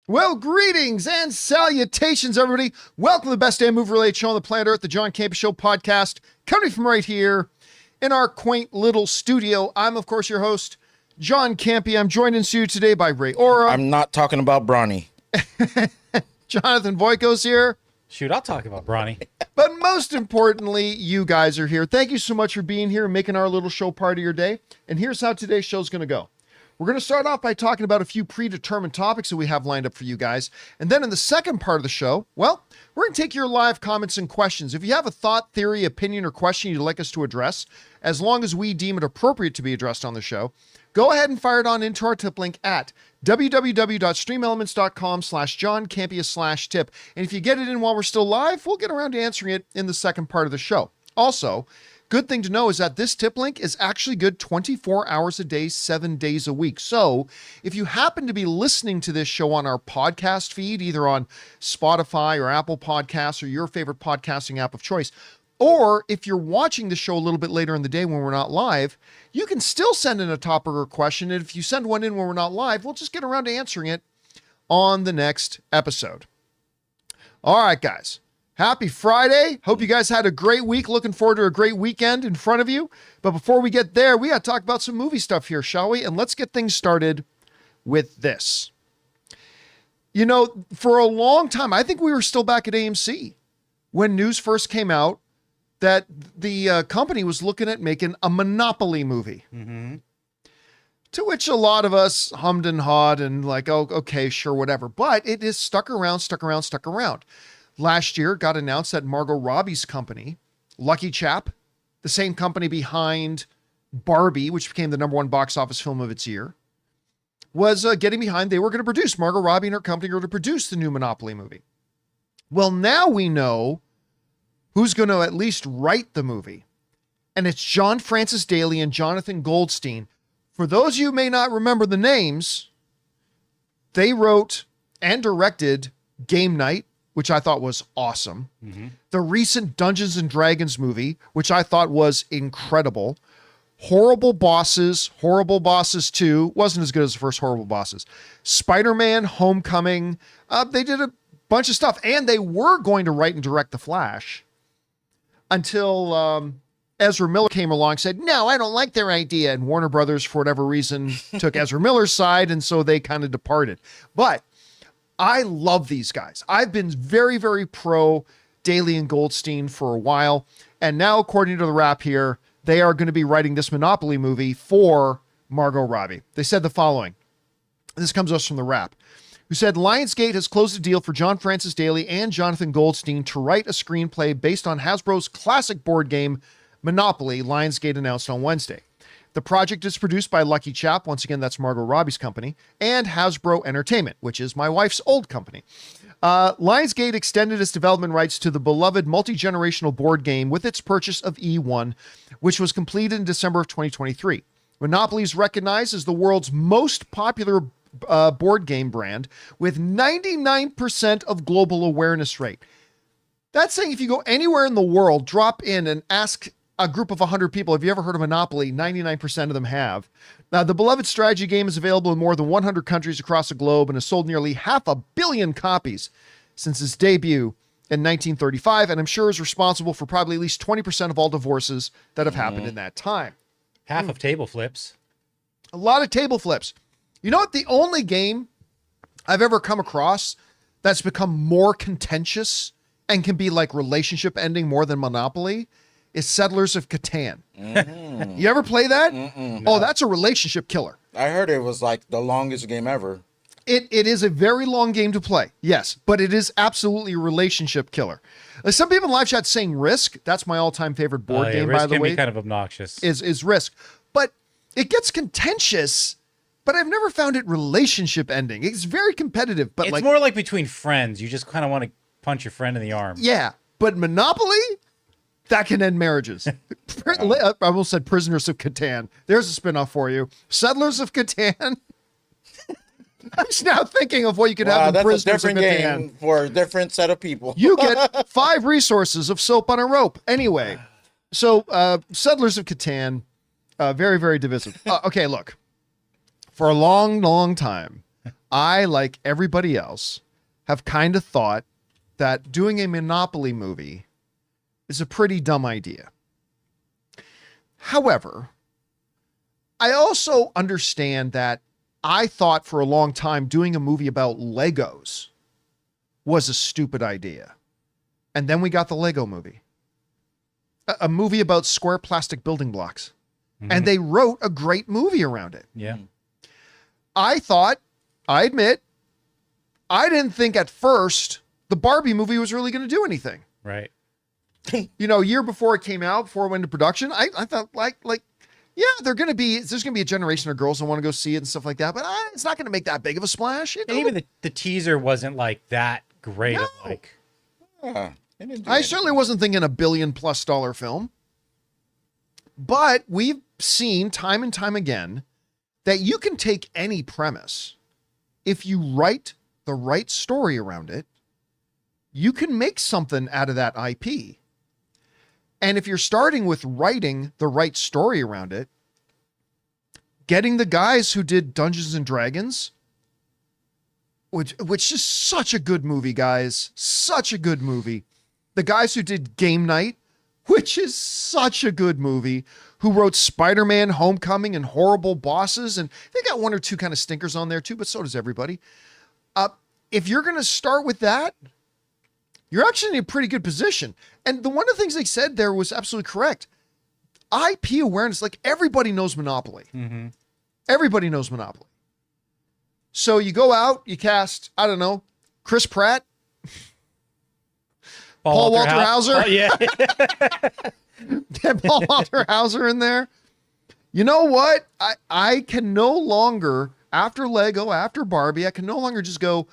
Well, greetings and salutations, everybody. Welcome to the best damn movie-related show on the planet Earth, the John Campea Show podcast, coming from right here in our quaint little studio. I'm, of course, your host, John Campea. I'm joined in studio today by Ray Ora. I'm not talking about Brawny. Jonathan Voico's here. Shoot, I'll talk about Brawny. But most importantly, you guys are here. Thank you so much for being here and making our little show part of your day. And here's how today's show's going to go. We're going to start off by talking about a few predetermined topics that we have lined up for you guys. And then in the second part of the show, well, we're going to take your live comments and questions. If you have a thought, theory, opinion, or question you'd like us to address, as long as we deem it appropriate to be addressed on the show, go ahead and fire it on into our tip link at www.streamelements.com/JohnCampea/tip. And if you get it in while we're still live, we'll get around to answering it in the second part of the show. Also, good thing to know is that this tip link is actually good 24 hours a day, 7 days a week. So if you happen to be listening to this show on our podcast feed, either on Spotify or Apple Podcasts or your favorite podcasting app of choice, or if you're watching the show a little bit later in the day when we're not live, you can still send in a topic or question. And if you send one in when we're not live, we'll just get around to answering it on the next episode. All right, guys. Happy Friday. Hope you guys had a great week. Looking forward to a great weekend in front of you. But before we get there, we got to talk about some movie stuff here, shall we? And let's get things started with this. You know, for a long time, I think we were still back at AMC when news first came out that the company was looking at making a Monopoly movie. Mm-hmm. To which a lot of us hummed and hawed and like, oh, okay, sure, whatever. But it is stuck around. Last year, it got announced that Margo Robbie's company, Lucky Chap, the same company behind Barbie, which became the #1 box office film of its year, was getting behind. They were going to produce, Margo Robbie and her company were to produce the new Monopoly movie. Well, now we know who's going to at least write the movie. And it's John Francis Daley and Jonathan Goldstein. For those of you who may not remember the names, they wrote and directed Game Night, which I thought was awesome. Mm-hmm. The recent Dungeons and Dragons movie, which I thought was incredible. Horrible Bosses 2, wasn't as good as the first Horrible Bosses. Spider-Man Homecoming. They did a bunch of stuff, and they were going to write and direct The Flash until Ezra Miller came along and said, no, I don't like their idea. And Warner Brothers, for whatever reason, took Ezra Miller's side, and so they kind of departed. But I love these guys. I've been very, very pro Daley and Goldstein for a while. And now, according to the Wrap here, they are going to be writing this Monopoly movie for Margo Robbie. They said the following. This comes to us from the Wrap, who said, Lionsgate has closed a deal for John Francis Daley and Jonathan Goldstein to write a screenplay based on Hasbro's classic board game, Monopoly, Lionsgate announced on Wednesday. The project is produced by Lucky Chap, once again, that's Margo Robbie's company, and Hasbro Entertainment, which is my wife's old company. Lionsgate extended its development rights to the beloved multi-generational board game with its purchase of E1, which was completed in December of 2023. Monopoly is recognized as the world's most popular board game brand with 99% of global awareness rate. That's saying if you go anywhere in the world, drop in and ask a group of 100 people, have you ever heard of Monopoly? 99% of them have. Now, the beloved strategy game is available in more than 100 countries across the globe and has sold nearly 500 million copies since its debut in 1935, and I'm sure is responsible for probably at least 20% of all divorces that have happened in that time. Half of table flips. A lot of table flips. You know what? The only game I've ever come across that's become more contentious and can be like relationship ending more than Monopoly is Settlers of Catan. Mm-hmm. You ever play that? No. Oh, that's a relationship killer. I heard it was like the longest game ever. It is a very long game to play, yes, but it is absolutely a relationship killer. Some people in live chat saying Risk. That's my all-time favorite board game, Risk by the way. Risk can be kind of obnoxious. Is Risk. But it gets contentious, but I've never found it relationship ending. It's very competitive. But it's more like between friends. You just kind of want to punch your friend in the arm. Yeah, but Monopoly? That can end marriages. I almost said Prisoners of Catan. There's a spinoff for you. Settlers of Catan. I'm just now thinking of what you could have in Prisoners of Catan. That's a different game for a different set of people. You get 5 resources of soap on a rope. Anyway, so Settlers of Catan, very, very divisive. Okay, look. For a long, long time, I, like everybody else, have kind of thought that doing a Monopoly movie is a pretty dumb idea. However, I also understand that I thought for a long time doing a movie about Legos was a stupid idea. And then we got the Lego movie. A movie about square plastic building blocks. And they wrote a great movie around it. Yeah. I admit, I didn't think at first the Barbie movie was really going to do anything. Right. You know, a year before it came out, before it went into production, I thought like, yeah, there's going to be a generation of girls that want to go see it and stuff like that, but it's not going to make that big of a splash. And even the teaser wasn't like that great. No. Like, I certainly wasn't thinking $1 billion+ film, but we've seen time and time again that you can take any premise. If you write the right story around it, you can make something out of that IP. And if you're starting with writing the right story around it, getting the guys who did Dungeons and Dragons, which is such a good movie, guys, such a good movie. The guys who did Game Night, which is such a good movie, who wrote Spider-Man Homecoming and Horrible Bosses, and they got one or two kind of stinkers on there too, but so does everybody. If you're going to start with that, you're actually in a pretty good position. And one of the things they said there was absolutely correct. IP awareness, like everybody knows Monopoly. mm-hmm. Everybody knows Monopoly. So you go out, you cast, I don't know, Chris Pratt, Paul Walter Hauser. Oh, yeah. Get Paul Walter Hauser in there. You know what? I can no longer, after Lego, after Barbie, I can no longer just go,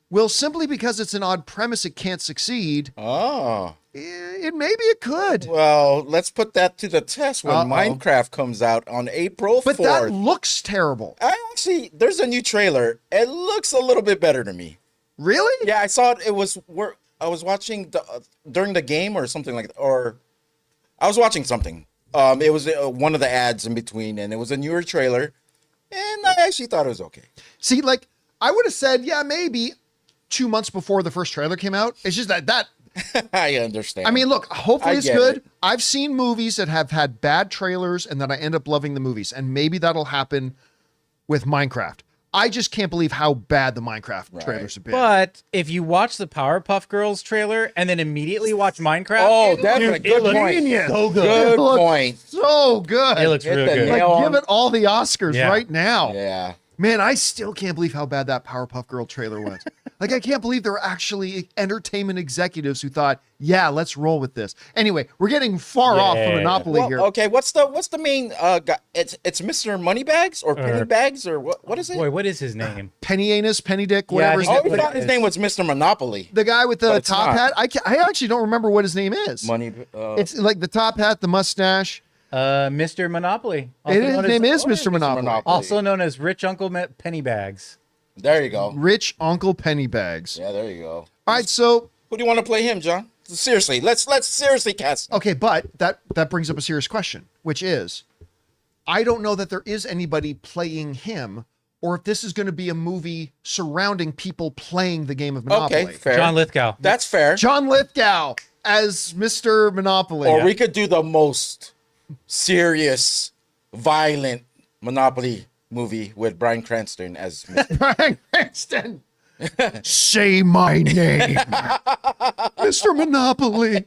well, simply because it's an odd premise, it can't succeed. Oh. Maybe it could. Well, let's put that to the test when Uh-oh. Minecraft comes out on April 4th. But that looks terrible. There's a new trailer. It looks a little bit better to me. Really? Yeah, I saw it. I was watching during the game or something like that, or I was watching something. It was one of the ads in between, and it was a newer trailer, and I actually thought it was okay. See, like, I would have said, yeah, maybe 2 months before the first trailer came out. It's just that I understand. I mean, look, hopefully I it's get good. it. I've seen movies that have had bad trailers and then I end up loving the movies. And maybe that'll happen with Minecraft. I just can't believe how bad the Minecraft trailers have been. But if you watch the Powerpuff Girls trailer and then immediately watch Minecraft, Oh, definitely. it Good looks point. so good. Good It looks point. so good. It looks Hit real the good. nail. like, give it all the Oscars Yeah. right now. Yeah. Man, I still can't believe how bad that Powerpuff Girl trailer was. Like, I can't believe there were actually entertainment executives who thought, yeah, let's roll with this. Anyway, we're getting far off from Monopoly Well, here. okay, what's the main guy? It's Mr. Moneybags or Pennybags or what is it? Boy, what is his name? Penny Anus, Penny Dick, Yeah, I whatever his think Oh, name we what thought it his is. name was Mr. Monopoly. The guy with But the it's top not. hat. I actually don't remember what his name is. It's like the top hat, the mustache. Mr. Monopoly. Also His known name as, is Mr. Monopoly. also known as Rich Uncle Pennybags. There you go. Rich Uncle Pennybags. Yeah, there you go. All right, so Who do you want to play him, John? Seriously, let's seriously cast him. okay, but that brings up a serious question, which is, I don't know that there is anybody playing him, or if this is going to be a movie surrounding people playing the game of Monopoly. Okay, fair. John Lithgow. That's fair. John Lithgow as Mr. Monopoly. Or we could do the most serious, violent Monopoly movie with Bryan Cranston as Mr. Bryan Cranston. Say my name, Mr. Monopoly.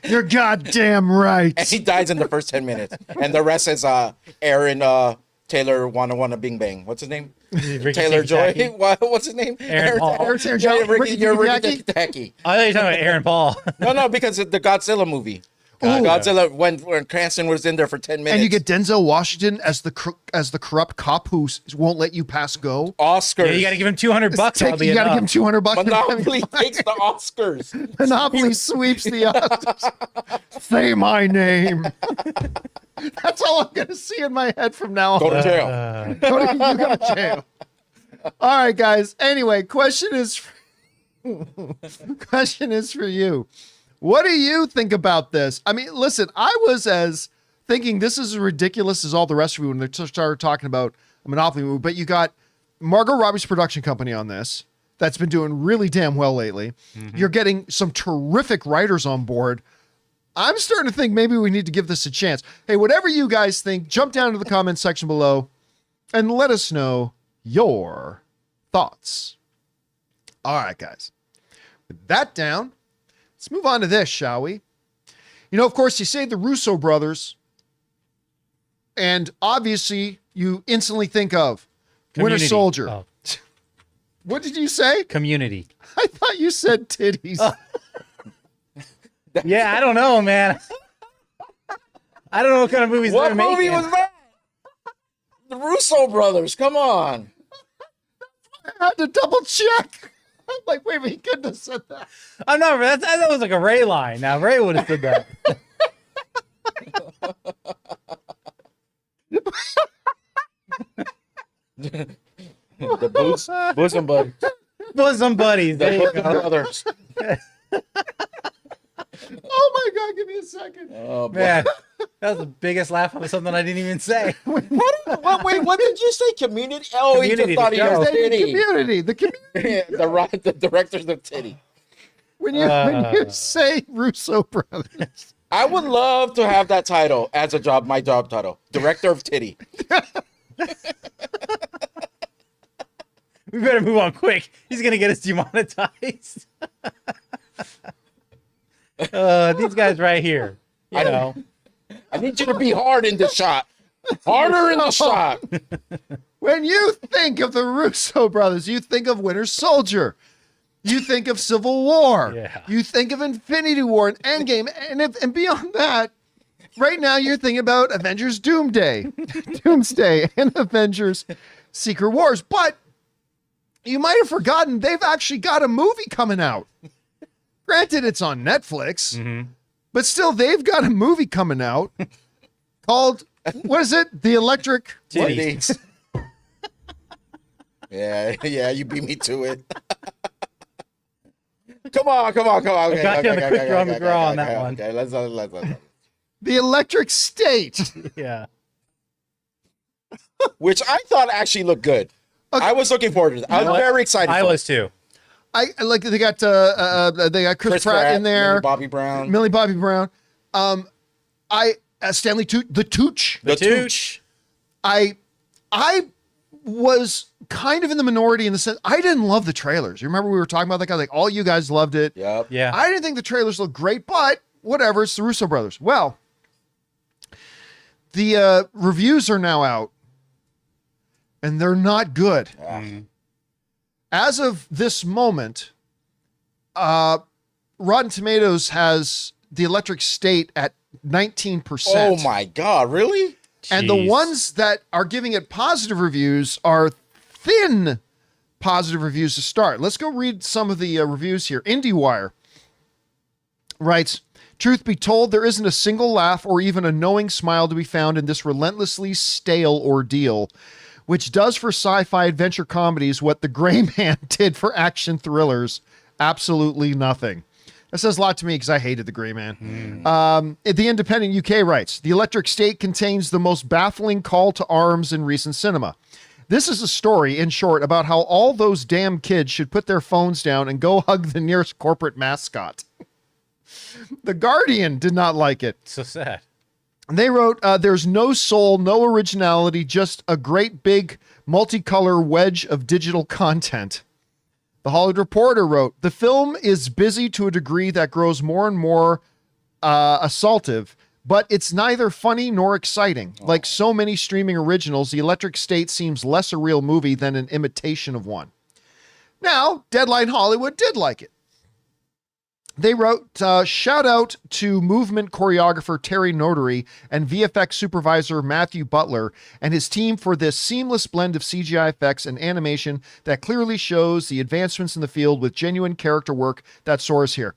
You're goddamn right. And he dies in the first 10 minutes. And the rest is Aaron Taylor Wanna Bing Bang. What's his name? Ricky Taylor Joy. Ticky-Tacky. What's his name? Aaron Paul. John- Ricky You're Ricky Ticky-Tacky? Ticky-Tacky. I thought you were talking about Aaron Paul. No, because of the Godzilla movie. Godzilla, when Cranston was in there for 10 minutes. And you get Denzel Washington as the corrupt cop who won't let you pass go. Oscars. Yeah, you got to give him $200. You got to give him $200. Monopoly takes the Oscars. Monopoly sweeps the Oscars. Say my name. That's all I'm gonna see in my head from now on. Go to jail. You go to jail. All right, guys. Anyway, question is for you. What do you think about this? I mean, listen, I was as thinking this is as ridiculous as all the rest of you when they started talking about a Monopoly movie, but you got Margo Robbie's production company on this. That's been doing really damn well lately. You're getting some terrific writers on board. I'm starting to think maybe we need to give this a chance. Hey, whatever you guys think, jump down to the comments section below and let us know your thoughts. All right, guys. With that down, let's move on to this, shall we? You know, of course, you say the Russo brothers, and obviously you instantly think of Winter Community. Soldier. Oh. What did you say? Community. I thought you said titties. Yeah, I don't know, man. I don't know what kind of movies What they're making. movie was that? The Russo brothers. Come on. I had to double check. I'm like, wait, he couldn't have said that. Oh no, that was like a Ray line. Now Ray would have said that. The bosom buddies. Bosom buddies. There you The go. brothers. Oh my God, give me a second. Oh, boy. Man, that was the biggest laugh of something I didn't even say. Wait, what did you say? Community? Oh, Community, he just thought he the show. was The titty. community. The community. The director's of titty. When you say Russo brothers. I would love to have that title as a job, my job title. Director of titty. We better move on quick. He's gonna get us demonetized. These guys right here. You know. I need you to be hard in the shot. Harder in the shot. When you think of the Russo brothers, you think of Winter Soldier. You think of Civil War. Yeah. You think of Infinity War and Endgame. And beyond that, right now you're thinking about Avengers Doomsday and Avengers Secret Wars. But you might have forgotten they've actually got a movie coming out. Granted, it's on Netflix, but still they've got a movie coming out called, what is it? The Electric Titties. Yeah, you beat me to it. Come on. Okay, got you on the quick draw McGraw on that one. Okay, let's. The Electric State. Yeah. Which I thought actually looked good. Okay. I was looking forward to it. I was very excited. I for was too. I like they got Chris Pratt in there, Millie Bobby Brown. Millie Bobby Brown. Stanley the Tooch. The Tooch. I was kind of in the minority in the sense I didn't love the trailers. You remember we were talking about that guy? Like all you guys loved it. Yep. Yeah. I didn't think the trailers looked great, but whatever. It's the Russo brothers. Well, the reviews are now out, and they're not good. As of this moment, Rotten Tomatoes has The Electric State at 19%. Oh my God! Really? And the Jeez. ones that are giving it positive reviews are thin positive reviews to start. Let's go read some of the reviews here. IndieWire writes, truth be told, there isn't a single laugh or even a knowing smile to be found in this relentlessly stale ordeal, which does for sci-fi adventure comedies what The Gray Man did for action thrillers. Absolutely nothing. That says a lot to me because I hated The Gray Man. The Independent UK writes, The Electric State contains the most baffling call to arms in recent cinema. This is a story, in short, about how all those damn kids should put their phones down and go hug the nearest corporate mascot. The Guardian did not like it. So sad. They wrote, there's no soul, no originality, just a great big multicolor wedge of digital content. The Hollywood Reporter wrote, the film is busy to a degree that grows more and more assaultive, but it's neither funny nor exciting. Like so many streaming originals, The Electric State seems less a real movie than an imitation of one. Now, Deadline Hollywood did like it. They wrote, shout out to movement choreographer Terry Notary and VFX supervisor Matthew Butler and his team for this seamless blend of CGI effects and animation that clearly shows the advancements in the field with genuine character work that soars here.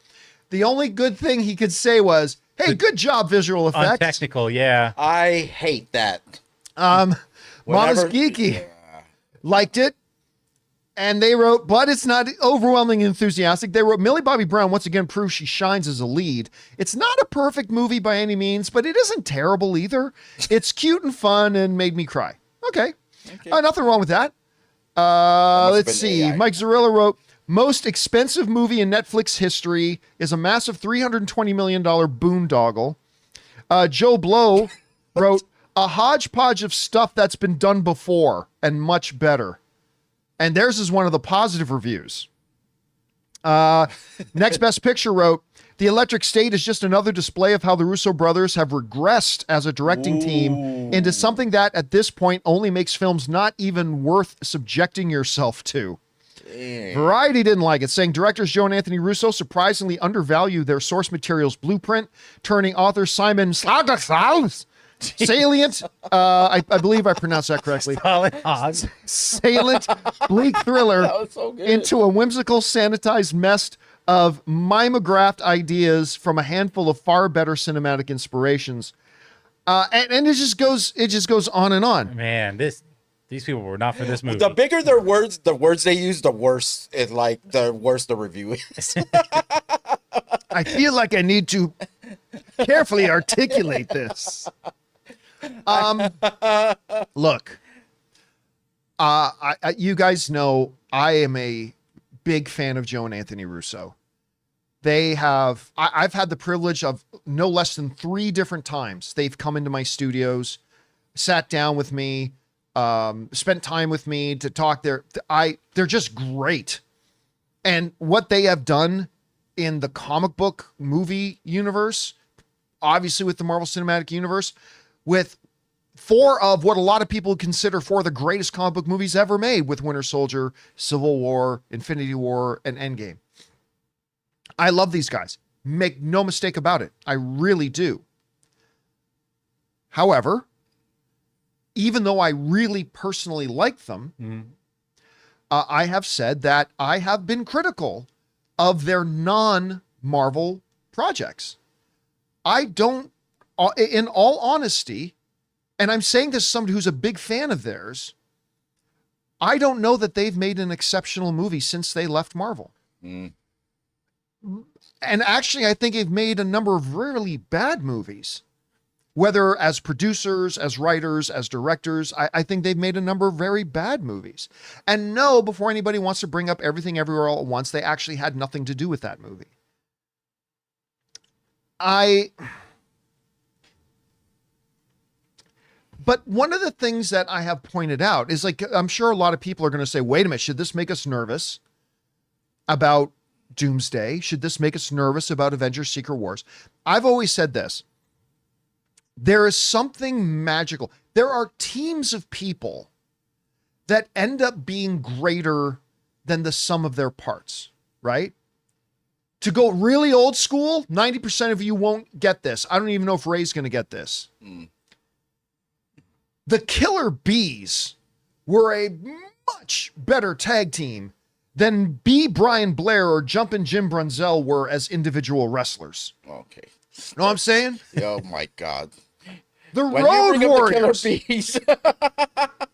The only good thing he could say was, hey, good job, visual effects. Untechnical, yeah. I hate that. Mama's Whenever- Geeky liked it. And they wrote, but it's not overwhelmingly enthusiastic. They wrote, Millie Bobby Brown once again proves she shines as a lead. It's not a perfect movie by any means, but it isn't terrible either. It's cute and fun and made me cry. Okay. Nothing wrong with that. have Let's been see. AI. Mike Zarilla wrote, most expensive movie in Netflix history is a massive $320 million boondoggle. Joe Blow wrote, a hodgepodge of stuff that's been done before and much better. And theirs is one of the positive reviews. Next Best Picture wrote, The Electric State is just another display of how the Russo brothers have regressed as a directing team into something that at this point only makes films not even worth subjecting yourself to. Variety didn't like it, saying directors Joe and Anthony Russo surprisingly undervalue their source material's blueprint, turning author Simon salient, I believe I pronounced that correctly, salient, bleak thriller into a whimsical, sanitized mess of mimeographed ideas from a handful of far better cinematic inspirations. And it just goes on and on. Man, these people were not for this movie. The bigger their words, the words they use, the worse the worse the review is. I feel like I need to carefully articulate this. Look, you guys know I am a big fan of Joe and Anthony Russo. I've had the privilege of no less than 3 different times they've come into my studios, sat down with me, spent time with me to talk. They're just great. And what they have done in the comic book movie universe, obviously with the Marvel Cinematic Universe, with 4 of what a lot of people consider 4 of the greatest comic book movies ever made, with Winter Soldier, Civil War, Infinity War, and Endgame. I love these guys. Make no mistake about it. I really do. However, even though I really personally like them, I have said that I have been critical of their non-Marvel projects. I don't, in all honesty, and I'm saying this as somebody who's a big fan of theirs, I don't know that they've made an exceptional movie since they left Marvel. And actually, I think they've made a number of really bad movies. Whether as producers, as writers, as directors, I think they've made a number of very bad movies. And no, before anybody wants to bring up Everything Everywhere All at Once, they actually had nothing to do with that movie. But one of the things that I have pointed out is, like, I'm sure a lot of people are going to say, wait a minute, should this make us nervous about Doomsday? Should this make us nervous about Avengers Secret Wars? I've always said this. There is something magical. There are teams of people that end up being greater than the sum of their parts, right? To go really old school, 90% of you won't get this. I don't even know if Ray's going to get this. The Killer Bees were a much better tag team than B. Brian Blair or Jumpin' Jim Brunzell were as individual wrestlers. Okay. Know what I'm saying? Oh my God. The When Road you bring up Warriors. the Killer Bees.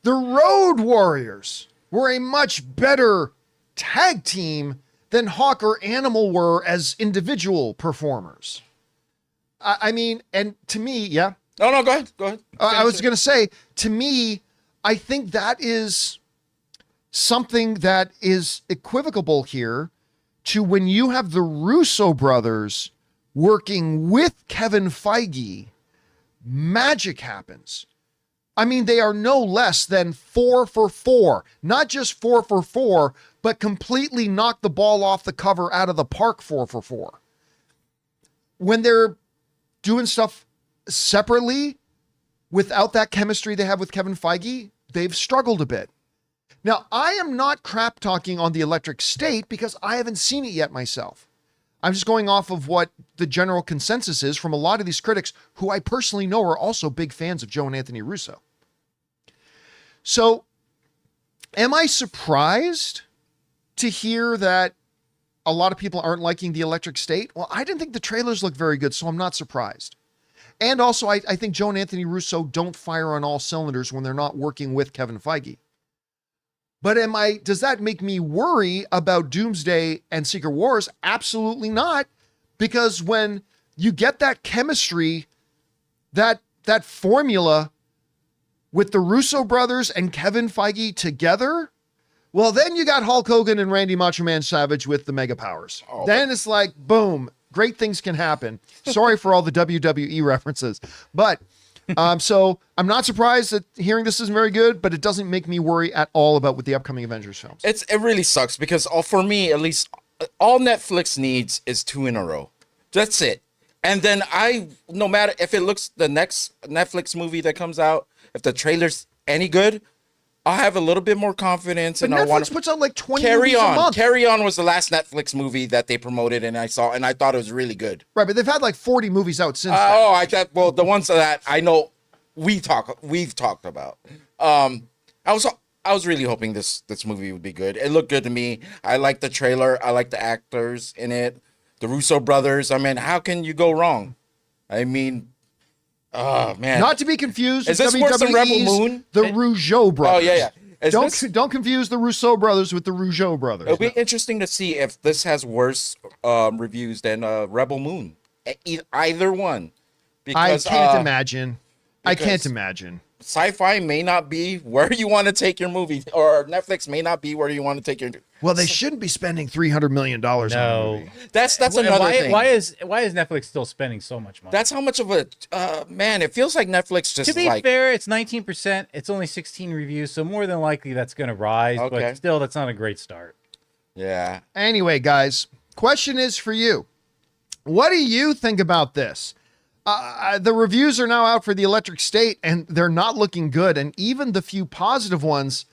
The Road Warriors were a much better tag team than Hawk or Animal were as individual performers. I mean, and to me, yeah. No, go ahead. Go ahead. I was going to say, to me, I think that is something that is equivocal here to when you have the Russo brothers working with Kevin Feige, magic happens. I mean, they are no less than 4 for 4, not just 4 for 4, but completely knock the ball off the cover out of the park 4 for 4. When they're doing stuff separately, without that chemistry they have with Kevin Feige, they've struggled a bit. Now, I am not crap talking on The Electric State because I haven't seen it yet myself. I'm just going off of what the general consensus is from a lot of these critics who I personally know are also big fans of Joe and Anthony Russo. So, am I surprised to hear that a lot of people aren't liking The Electric State? Well, I didn't think the trailers looked very good, so I'm not surprised. And also, I think Joe and Anthony Russo don't fire on all cylinders when they're not working with Kevin Feige. But does that make me worry about Doomsday and Secret Wars? Absolutely not. Because when you get that chemistry, that formula with the Russo brothers and Kevin Feige together, Well, then you got Hulk Hogan and Randy Macho Man Savage with the mega powers. Oh. Then it's like, boom, great things can happen. Sorry for all the WWE references. But so I'm not surprised that hearing this isn't very good, but it doesn't make me worry at all about with the upcoming Avengers films. It really sucks because for me, at least, all Netflix needs is 2 in a row. That's it. And then no matter if it looks the next Netflix movie that comes out, if the trailer's any good, I'll have a little bit more confidence. But and I want Netflix puts out like 20 Carry movies a On. month. Carry On was the last Netflix movie that they promoted, and I saw, and I thought it was really good. Right, but they've had like 40 movies out since then. Oh, I thought, well, the ones that I know we've talked about. I was really hoping this movie would be good. It looked good to me. I like the trailer. I like the actors in it. The Russo brothers. I mean, how can you go wrong? I mean, oh man. Not to be confused Is with this worse than Rebel WWE's Moon? The Rougeau brothers. Oh yeah. Don't confuse the Russo brothers with the Rougeau brothers. It'll be interesting to see if this has worse reviews than Rebel Moon. Either one. Because, I can't imagine. I can't imagine. Sci-fi may not be where you want to take your movie, or Netflix may not be where you want to take your. Well, they shouldn't be spending $300 million on a movie. That's another thing. Why is Netflix still spending so much money? That's how much of a man. It feels like Netflix just to be fair, it's 19%. It's only 16 reviews, so more than likely that's going to rise. Okay. But still, that's not a great start. Yeah. Anyway, guys, question is for you. What do you think about this? The reviews are now out for The Electric State, and they're not looking good. And even the few positive ones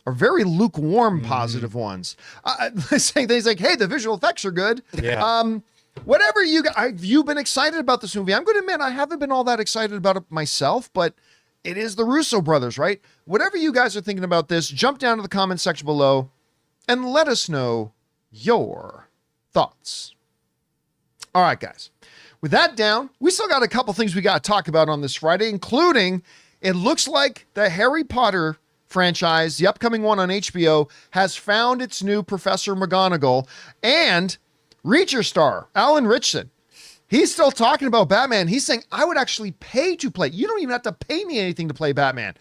are very lukewarm positive ones. Saying things like, hey, the visual effects are good. Yeah. Whatever have you been excited about this movie? I'm going to admit I haven't been all that excited about it myself, but it is the Russo brothers, right? Whatever you guys are thinking about this, jump down to the comment section below and let us know your thoughts. All right, guys. With that down, we still got a couple things we got to talk about on this Friday, including it looks like the Harry Potter franchise, the upcoming one on HBO, has found its new Professor McGonagall, and Reacher star Alan Ritchson. He's still talking about Batman. He's saying, I would actually pay to play. You don't even have to pay me anything to play Batman. I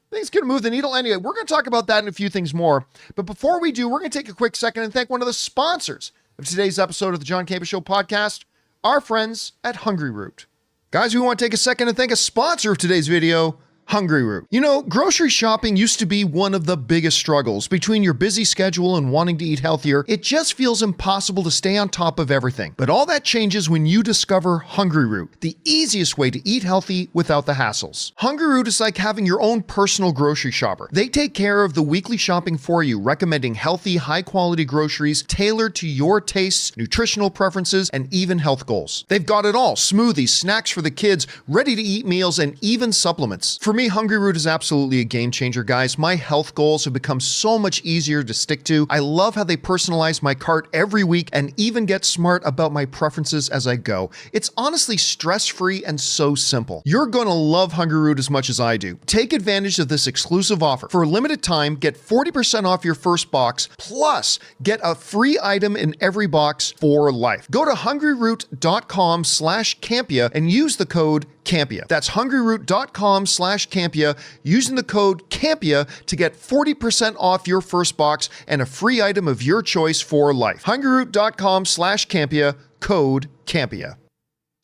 think it's going to move the needle anyway. We're going to talk about that and a few things more. But before we do, we're going to take a quick second and thank one of the sponsors of today's episode of the John Campea Show podcast, our friends at Hungryroot. Guys, we want to take a second and thank a sponsor of today's video, Hungryroot. You know, grocery shopping used to be one of the biggest struggles. Between your busy schedule and wanting to eat healthier, it just feels impossible to stay on top of everything. But all that changes when you discover Hungryroot, the easiest way to eat healthy without the hassles. Hungryroot is like having your own personal grocery shopper. They take care of the weekly shopping for you, recommending healthy, high-quality groceries tailored to your tastes, nutritional preferences, and even health goals. They've got it all: smoothies, snacks for the kids, ready-to-eat meals, and even supplements. For me, Hungryroot is absolutely a game changer, guys. My health goals have become so much easier to stick to. I love how they personalize my cart every week and even get smart about my preferences as I go. It's honestly stress-free and so simple. You're gonna love Hungryroot as much as I do. Take advantage of this exclusive offer. For a limited time, get 40% off your first box, plus get a free item in every box for life. Go to hungryroot.com/Campea and use the code Campea. That's hungryroot.com/Campea, using the code Campea to get 40% off your first box and a free item of your choice for life. hungryroot.com/Campea, code Campea.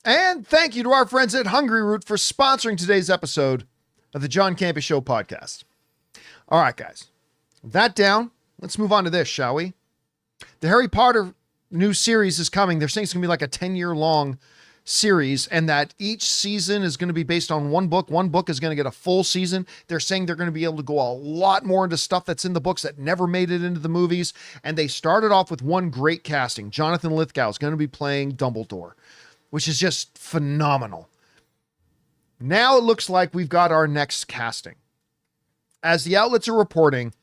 And thank you to our friends at Hungryroot for sponsoring today's episode of the John Campea Show podcast. All right, guys. With that down, let's move on to this, shall we? The Harry Potter new series is coming. They're saying it's going to be like a 10-year long series, and that each season is going to be based on one book. One book is going to get a full season. They're saying they're going to be able to go a lot more into stuff that's in the books that never made it into the movies. And they started off with one great casting. Jonathan Lithgow is going to be playing Dumbledore, which is just phenomenal. Now it looks like we've got our next casting. As the outlets are reporting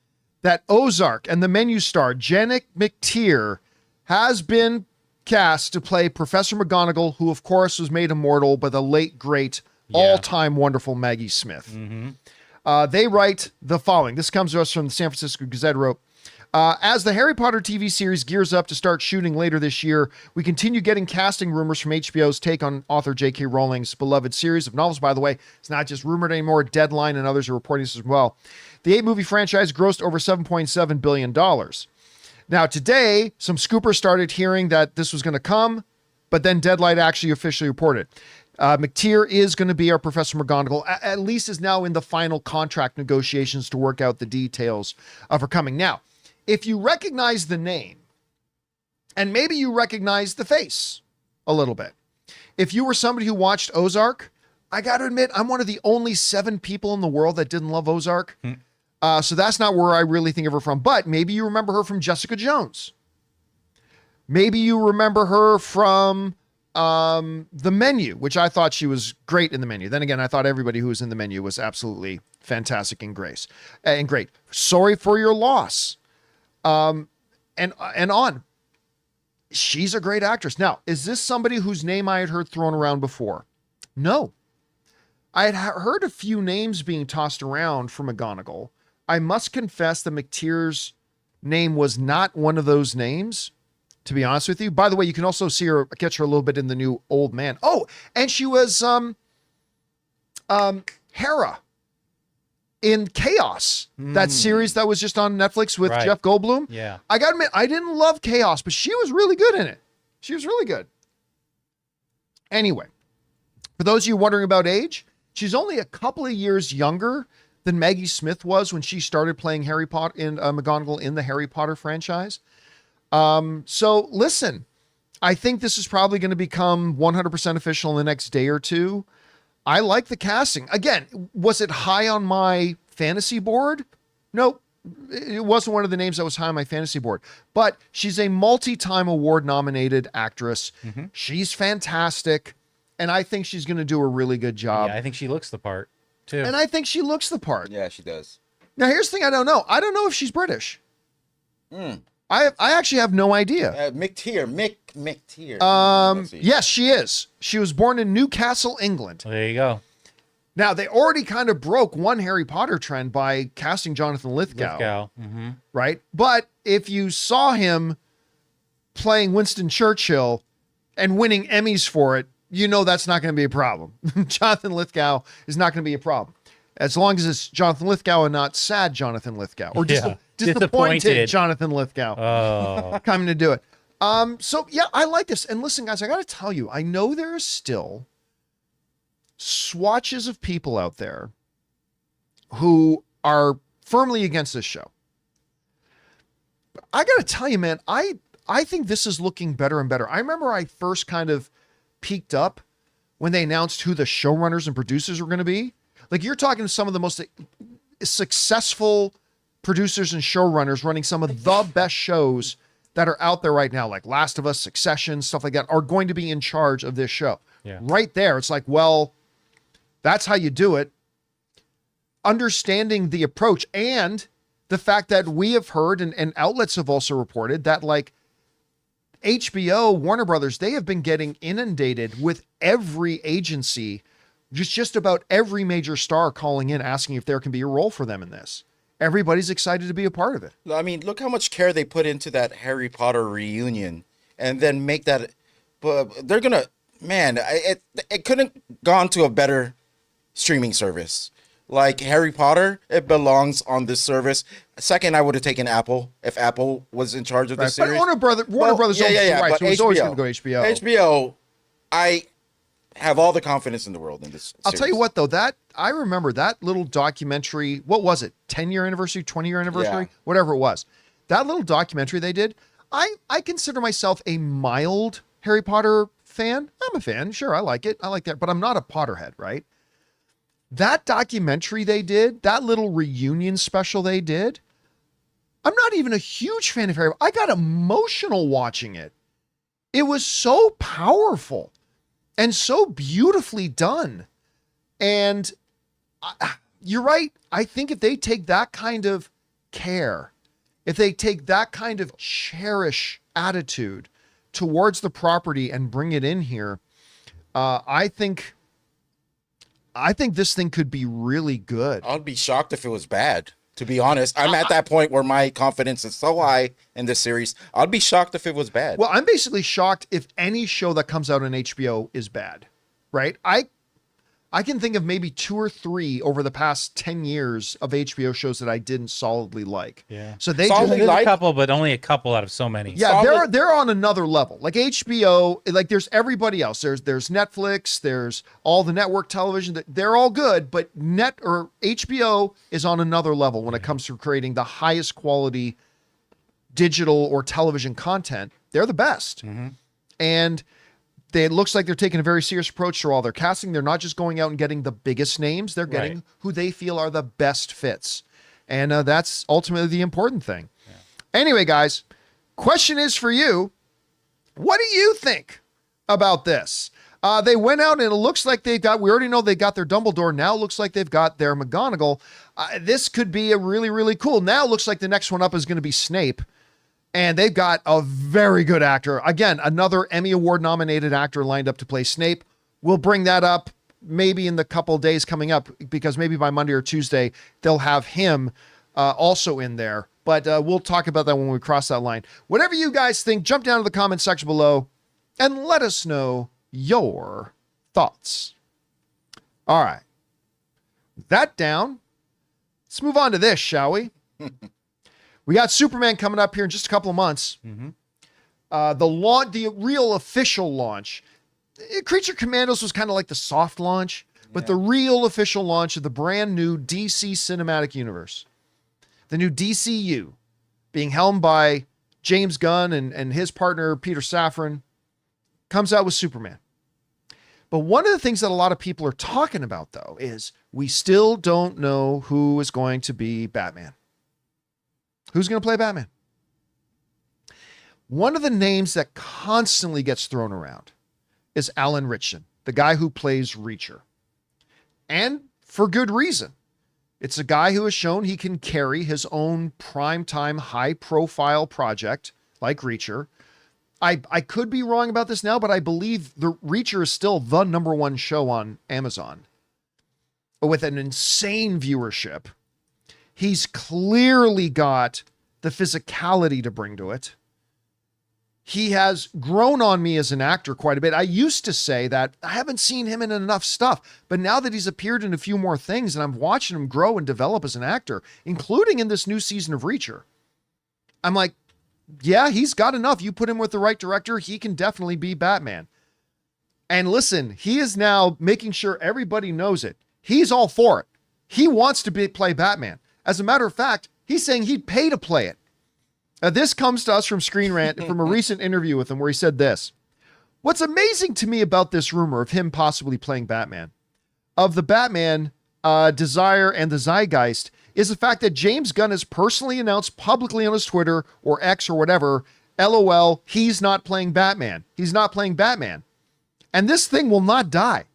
that Ozark and the menu star Janet McTeer has been cast to play Professor McGonagall, who of course was made immortal by the late, great, all-time wonderful Maggie Smith. They write the following. This comes to us from the San Francisco Gazette. Wrote, As the Harry Potter TV series gears up to start shooting later this year, we continue getting casting rumors from HBO's take on author J.K. Rowling's beloved series of novels. By the way, it's not just rumored anymore. Deadline and others are reporting this as well. The 8-movie franchise grossed over $7.7 billion. Now, today, some scoopers started hearing that this was going to come, but then Deadline actually officially reported. McTeer is going to be our Professor McGonagall, at least is now in the final contract negotiations to work out the details of her coming. Now, if you recognize the name, and maybe you recognize the face a little bit, if you were somebody who watched Ozark, I got to admit, I'm one of the only 7 people in the world that didn't love Ozark. So that's not where I really think of her from. But maybe you remember her from Jessica Jones. Maybe you remember her from The Menu, which I thought she was great in The Menu. Then again, I thought everybody who was in The Menu was absolutely fantastic and great. Sorry for Your Loss. And on. She's a great actress. Now, is this somebody whose name I had heard thrown around before? No. I had heard a few names being tossed around for McGonagall. I must confess that McTeer's name was not one of those names, to be honest with you. By the way, you can also see her, catch her a little bit in the new Old Man. Oh, and she was Hera in Chaos, that series that was just on Netflix with Jeff Goldblum. Yeah. I got to admit, I didn't love Chaos, but she was really good in it. She was really good. Anyway, for those of you wondering about age, she's only a couple of years younger than Maggie Smith was when she started playing Harry Potter in McGonagall in the Harry Potter franchise. So listen, I think this is probably going to become 100% official in the next day or two. I like the casting. Again, was it high on my fantasy board? Nope. It wasn't one of the names that was high on my fantasy board, but she's a multi-time award nominated actress. She's fantastic. And I think she's going to do a really good job. Yeah, I think she looks the part too. And I think she looks the part. Yeah, she does. Now, here's the thing I don't know. I don't know if she's British. I actually have no idea. McTeer. Yes, she is. She was born in Newcastle, England. There you go. Now, they already kind of broke one Harry Potter trend by casting Jonathan Lithgow. Right? But if you saw him playing Winston Churchill and winning Emmys for it, you know that's not going to be a problem. Jonathan Lithgow is not going to be a problem. As long as it's Jonathan Lithgow and not sad Jonathan Lithgow. Or disappointed Jonathan Lithgow coming to do it. So, yeah, I like this. And listen, guys, I got to tell you, I know there are still swatches of people out there who are firmly against this show. But I got to tell you, man, I think this is looking better and better. I remember I first kind of peaked up when they announced who the showrunners and producers were going to be. Like, you're talking to some of the most successful producers and showrunners running some of the best shows that are out there right now, like Last of Us, Succession, stuff like that, are going to be in charge of this show. Yeah. Right there. It's like, well, that's how you do it. Understanding the approach and the fact that we have heard and outlets have also reported that, like, HBO, Warner Brothers, they have been getting inundated with every agency, just about every major star calling in, asking if there can be a role for them in this. Everybody's excited to be a part of it. I mean, look how much care they put into that Harry Potter reunion and then make that, but they're going to, man, it couldn't gone to a better streaming service. Like Harry Potter, it belongs on this service. Second, I would have taken Apple if Apple was in charge of the series. But Warner Brothers owns the rights, so it's always going to go HBO. HBO, I have all the confidence in the world in this I'll series. tell you what, though, that I remember that little documentary. What was it? 10-year anniversary, 20-year anniversary, whatever it was. That little documentary they did. I consider myself a mild Harry Potter fan. I'm a fan. Sure, I like it. I like that. But I'm not a Potterhead, right? That documentary they did, that little reunion special they did, I'm not even a huge fan of Harry Potter. I got emotional watching it. It was so powerful and so beautifully done. And you're right. I think if they take that kind of care, if they take that kind of cherish attitude towards the property and bring it in here, I think this thing could be really good. I'd be shocked if it was bad, To be honest, I'm at that point where my confidence is so high in this series. I'd be shocked if it was bad. Well, I'm basically shocked if any show that comes out on HBO is bad, right? I can think of maybe 2 or 3 over the past 10 years of HBO shows that I didn't solidly like. Yeah. So they Solidly just, There's a couple, but only a couple out of so many. yeah, solid- they're on another level. Like HBO, like there's everybody else. There's Netflix, there's all the network television. They're all good, but HBO is on another level when it comes to creating the highest quality digital or television content. They're the best. And it looks like they're taking a very serious approach to all their casting. They're not just going out and getting the biggest names. They're getting Right. who they feel are the best fits. And that's ultimately the important thing. Yeah. Anyway, guys, question is for you. What do you think about this? They went out and it looks like we already know they got their Dumbledore. Now it looks like they've got their McGonagall. This could be a really, really cool. Now it looks like the next one up is going to be Snape. And they've got a very good actor. Again, another Emmy Award nominated actor lined up to play Snape. We'll bring that up maybe in the couple of days coming up, because maybe by Monday or Tuesday, they'll have him also in there. But we'll talk about that when we cross that line. Whatever you guys think, jump down to the comment section below and let us know your thoughts. All right. With that down, let's move on to this, shall we? We got Superman coming up here in just a couple of months. The real official launch. Creature Commandos was kind of like the soft launch, but the real official launch of the brand new DC Cinematic Universe, the new DCU, being helmed by James Gunn and his partner Peter Safran, comes out with Superman. But one of the things that a lot of people are talking about, though, is we still don't know who is going to be Batman. Who's going to play Batman? One of the names that constantly gets thrown around is Alan Ritchson, the guy who plays Reacher. And for good reason. It's a guy who has shown he can carry his own primetime, high-profile project like Reacher. I could be wrong about this now, but I believe the Reacher is still the #1 show on Amazon with an insane viewership. He's clearly got the physicality to bring to it. He has grown on me as an actor quite a bit. I used to say that I haven't seen him in enough stuff, but now that he's appeared in a few more things and I'm watching him grow and develop as an actor, including in this new season of Reacher, I'm like, yeah, he's got enough. You put him with the right director, he can definitely be Batman. And listen, he is now making sure everybody knows it. He's all for it. He wants to play Batman. As a matter of fact, he's saying he'd pay to play it. This comes to us from Screen Rant from a recent interview with him where he said this. What's amazing to me about this rumor of him possibly playing Batman, of the Batman desire and the zeitgeist, is the fact that James Gunn has personally announced publicly on his Twitter or X or whatever, LOL, he's not playing Batman. He's not playing Batman. And this thing will not die.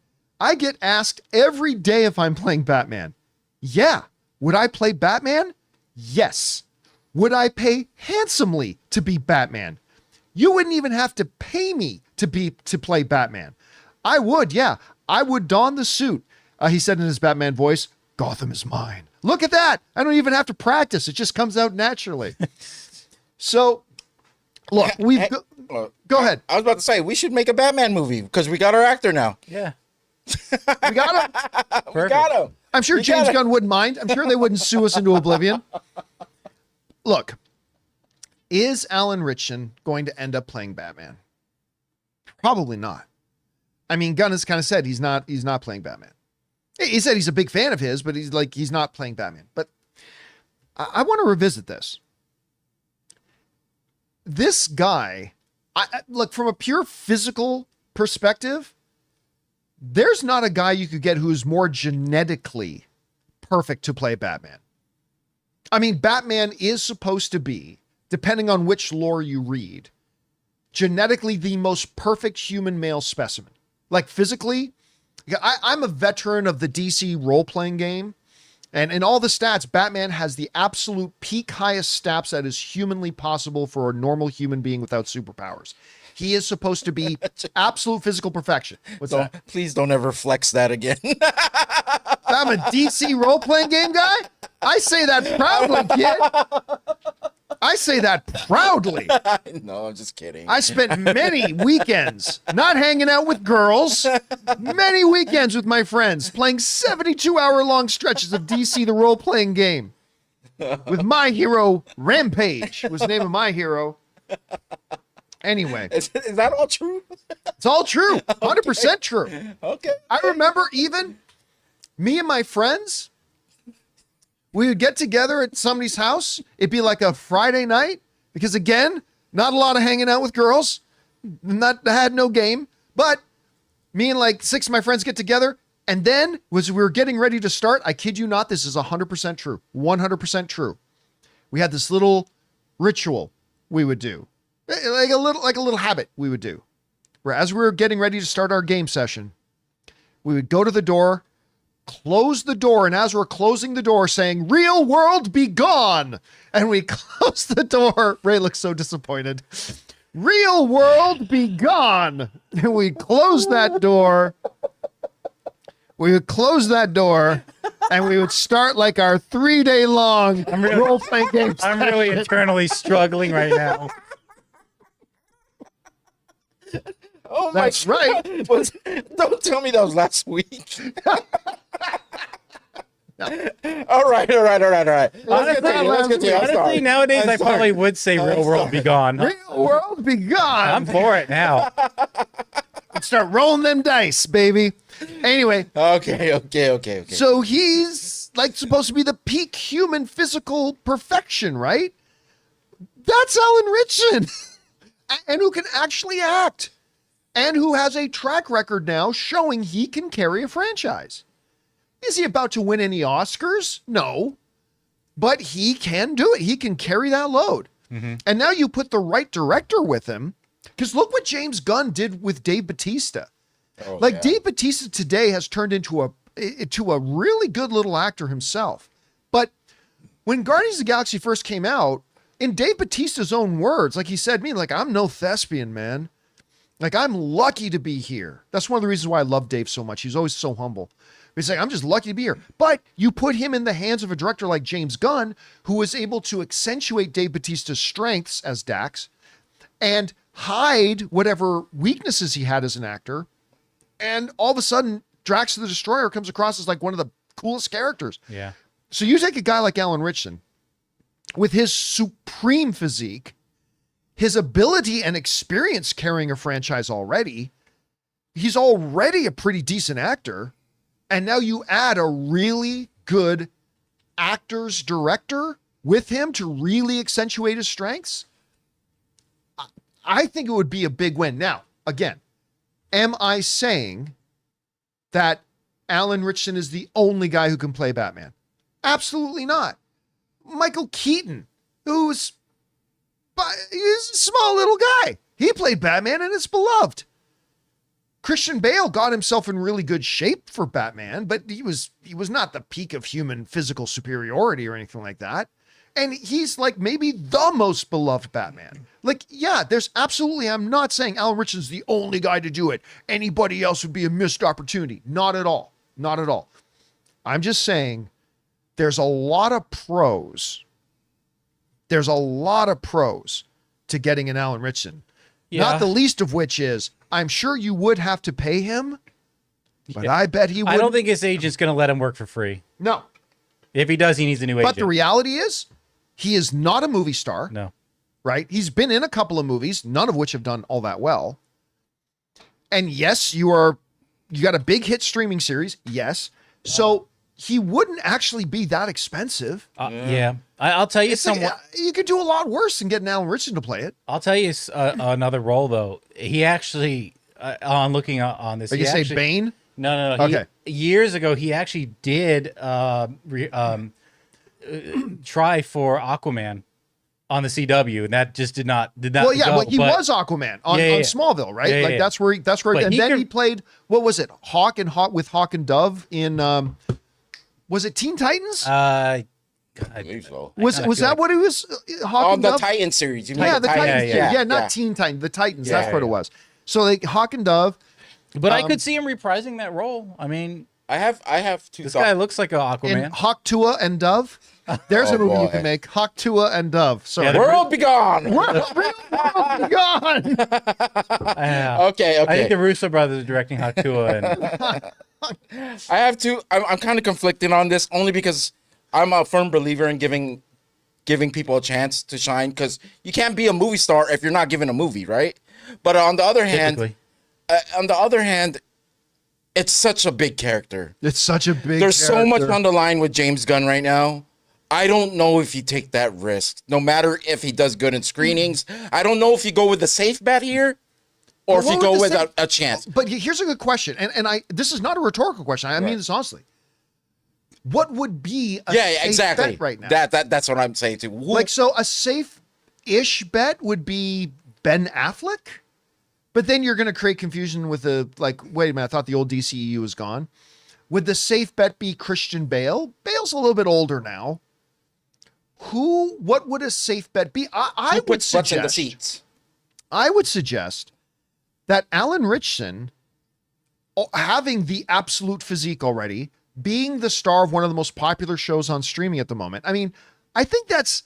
I get asked every day if I'm playing Batman. Yeah. Would I play Batman? Yes. Would I pay handsomely to be Batman? You wouldn't even have to pay me to play Batman. I would, yeah. I would don the suit. He said in his Batman voice, Gotham is mine. Look at that. I don't even have to practice. It just comes out naturally. So, look, go ahead. I was about to say, we should make a Batman movie because we got our actor now. Yeah. We got him. We got him. I'm sure James Gunn wouldn't mind. I'm sure they wouldn't sue us into oblivion. Look, is Alan Ritchson going to end up playing Batman? Probably not. I mean, Gunn has kind of said he's not playing Batman. He said he's a big fan of his, but he's not playing Batman. But I want to revisit this. This guy, look, from a pure physical perspective, there's not a guy you could get who's more genetically perfect to play Batman. I mean, Batman is supposed to be, depending on which lore you read, genetically the most perfect human male specimen. Like physically, I'm a veteran of the DC role-playing game, and in all the stats, Batman has the absolute peak highest stats that is humanly possible for a normal human being without superpowers. He is supposed to be absolute physical perfection. Please don't ever flex that again. I'm a DC role-playing game guy? I say that proudly, kid. I say that proudly. No, I'm just kidding. I spent many weekends not hanging out with girls, many weekends with my friends, playing 72-hour-long stretches of DC, the role-playing game. With my hero, Rampage, was the name of my hero. Anyway. Is that all true? It's all true. 100% true. Okay. I remember even me and my friends, we would get together at somebody's house. It'd be like a Friday night because, again, not a lot of hanging out with girls. Had no game. But me and like 6 of my friends get together. And then, as we were getting ready to start, I kid you not, this is 100% true. 100% true. We had this little ritual we would do. Like a little habit we would do. Where as we were getting ready to start our game session, we would go to the door, close the door, and as we're closing the door saying, "Real world be gone," and we close the door. Ray looks so disappointed. "Real world be gone." And we close that door. We would close that door and we would start like our 3-day long role-playing game. I'm really eternally struggling right now. Oh my That's God. right. Don't tell me that was last week. No. All right. Honestly, nowadays I probably would say "Real World Be Gone." Real world be gone. I'm for it now. Start rolling them dice, baby. Anyway. Okay. So he's like supposed to be the peak human physical perfection, right? That's Alan Ritchson. And who can actually act. And who has a track record now showing he can carry a franchise. Is he about to win any Oscars? No. But he can do it. He can carry that load. Mm-hmm. And now you put the right director with him. Because look what James Gunn did with Dave Bautista. Dave Bautista today has turned into a really good little actor himself. But when Guardians of the Galaxy first came out, in Dave Bautista's own words, like he said, I'm no thespian, man. Like, I'm lucky to be here. That's one of the reasons why I love Dave so much. He's always so humble. He's like, I'm just lucky to be here. But you put him in the hands of a director like James Gunn, who was able to accentuate Dave Bautista's strengths as Dax and hide whatever weaknesses he had as an actor. And all of a sudden, Drax the Destroyer comes across as like one of the coolest characters. Yeah. So you take a guy like Alan Ritchson with his supreme physique, his ability and experience carrying a franchise already, he's already a pretty decent actor. And now you add a really good actor's director with him to really accentuate his strengths. I think it would be a big win. Now, again, am I saying that Alan Ritchson is the only guy who can play Batman? Absolutely not. Michael Keaton, he's a small little guy. He played Batman and it's beloved. Christian Bale got himself in really good shape for Batman, but he was not the peak of human physical superiority or anything like that. And he's like maybe the most beloved Batman. Like, yeah, there's absolutely, I'm not saying Alan Ritchson's the only guy to do it. Anybody else would be a missed opportunity. Not at all. Not at all. I'm just saying there's a lot of pros. There's a lot of pros to getting an Alan Ritchson. Yeah. Not the least of which is, I'm sure you would have to pay him, but yeah. I bet he would. I don't think his agent's going to let him work for free. No. If he does, he needs a new agent. But the reality is, he is not a movie star. No. Right? He's been in a couple of movies, none of which have done all that well. And yes, you got a big hit streaming series. Yes. So he wouldn't actually be that expensive. Yeah. I'll tell you you could do a lot worse than getting Alan Ritchson to play it. I'll tell you another role, though. He actually, on looking on this. Are you say Bane? No. Okay. Years ago, he actually did try for Aquaman on the CW, and that just did not. Well, yeah, but he was Aquaman on Smallville, right? Yeah, that's where. And then he played. What was it? Hawk and Dove in. Was it Teen Titans? I believe so. Was that what it was? Hawk and the Dove? Titan series. The Titans. Yeah, not Teen Titans. The Titans. That's what it was. So like Hawk and Dove. But I could see him reprising that role. I mean, I have two. This guy looks like an In Aquaman. Hawk Tuah and Dove. There's a movie you boy. can make. Hawk Tuah and Dove. Sorry. Yeah, World be gone. World be gone. Yeah. Okay. I think the Russo brothers are directing Hawk Tuah. And I have two. I'm kind of conflicted on this only because I'm a firm believer in giving people a chance to shine, because you can't be a movie star if you're not given a movie, right? But on the other hand, it's such a big character. It's such a big There's so much character. on the line with James Gunn right now. I don't know if you take that risk, no matter if he does good in screenings. I don't know if you go with the safe bet here or if you go with a chance. But here's a good question. And this is not a rhetorical question. I mean this honestly. What would be a safe exactly bet right now? That's what I'm saying too. Like, so a safe-ish bet would be Ben Affleck? But then you're going to create confusion with wait a minute, I thought the old DCEU was gone. Would the safe bet be Christian Bale? Bale's a little bit older now. What would a safe bet be? I would suggest in the seats. I would suggest that Alan Ritchson, having the absolute physique already, being the star of one of the most popular shows on streaming at the moment. I mean, I think that's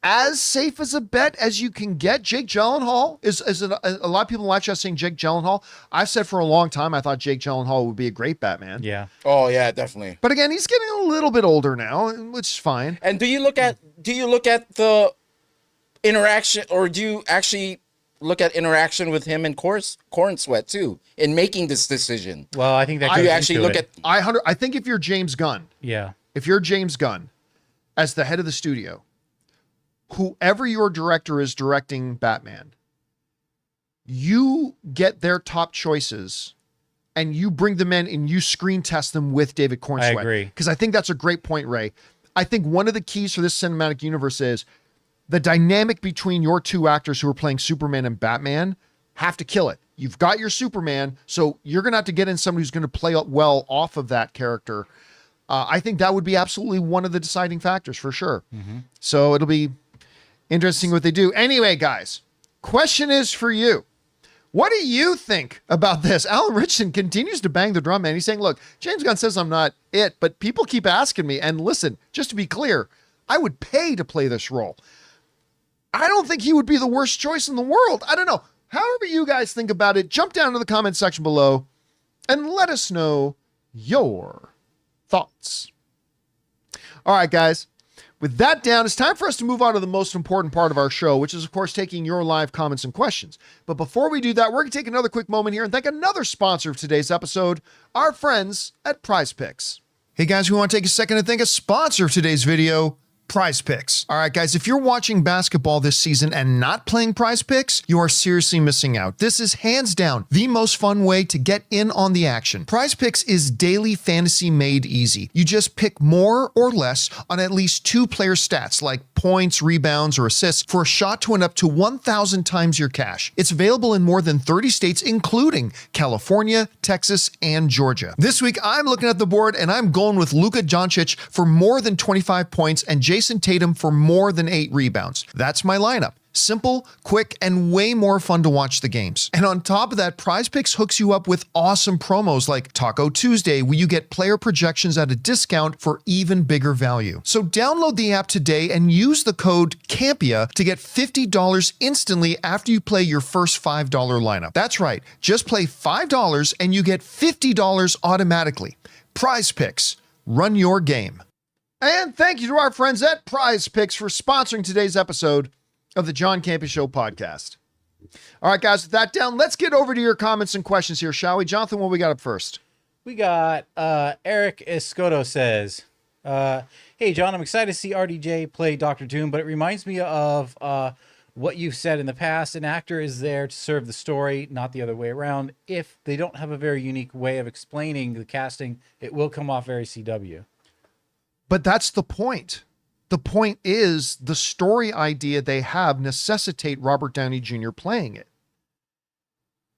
as safe as a bet as you can get. Jake Gyllenhaal is a lot of people watch us saying Jake Gyllenhaal. I've said for a long time I thought Jake Gyllenhaal would be a great Batman. yeah. Oh yeah, definitely. But again, he's getting a little bit older now, which is fine. And do you look at the interaction, or do you actually look at interaction with him and Corn Sweat too in making this decision? Well, I think that Do goes you actually into look it. at? I think if you're James Gunn, if you're James Gunn as the head of the studio, whoever your director is directing Batman, you get their top choices and you bring them in and you screen test them with David Cornsweet. I agree. Because I think that's a great point, Ray. I think one of the keys for this cinematic universe is the dynamic between your two actors who are playing Superman and Batman have to kill it. You've got your Superman, so you're going to have to get in somebody who's going to play well off of that character. I think that would be absolutely one of the deciding factors for sure. Mm-hmm. So it'll be interesting what they do. Anyway, guys, question is for you. What do you think about this? Alan Ritchson continues to bang the drum, man. He's saying, look, James Gunn says I'm not it, but people keep asking me. And listen, just to be clear, I would pay to play this role. I don't think he would be the worst choice in the world. I don't know. However you guys think about it, jump down to the comment section below and let us know your thoughts. All right, guys. With that down, it's time for us to move on to the most important part of our show, which is, of course, taking your live comments and questions. But before we do that, we're going to take another quick moment here and thank another sponsor of today's episode, our friends at PrizePicks. Hey, guys, we want to take a second to thank a sponsor of today's video, PrizePicks. All right, guys, if you're watching basketball this season and not playing PrizePicks, you are seriously missing out. This is hands down the most fun way to get in on the action. PrizePicks is daily fantasy made easy. You just pick more or less on at least 2 player stats like points, rebounds, or assists for a shot to win up to 1,000 times your cash. It's available in more than 30 states, including California, Texas, and Georgia. This week, I'm looking at the board and I'm going with Luka Doncic for more than 25 points and Jason Tatum for more than 8 rebounds. That's my lineup. Simple, quick, and way more fun to watch the games. And on top of that, PrizePicks hooks you up with awesome promos like Taco Tuesday, where you get player projections at a discount for even bigger value. So download the app today and use the code CAMPEA to get $50 instantly after you play your first $5 lineup. That's right. Just play $5 and you get $50 automatically. PrizePicks. Run your game. And thank you to our friends at PrizePicks for sponsoring today's episode of the John Campea Show podcast. All right, guys, with that down, let's get over to your comments and questions here, shall we? Jonathan, what we got up first? We got Eric Escoto says, hey, John, I'm excited to see RDJ play Dr. Doom, but it reminds me of what you've said in the past. An actor is there to serve the story, not the other way around. If they don't have a very unique way of explaining the casting, it will come off very CW. But that's the point. The point is the story idea they have necessitate Robert Downey Jr. playing it.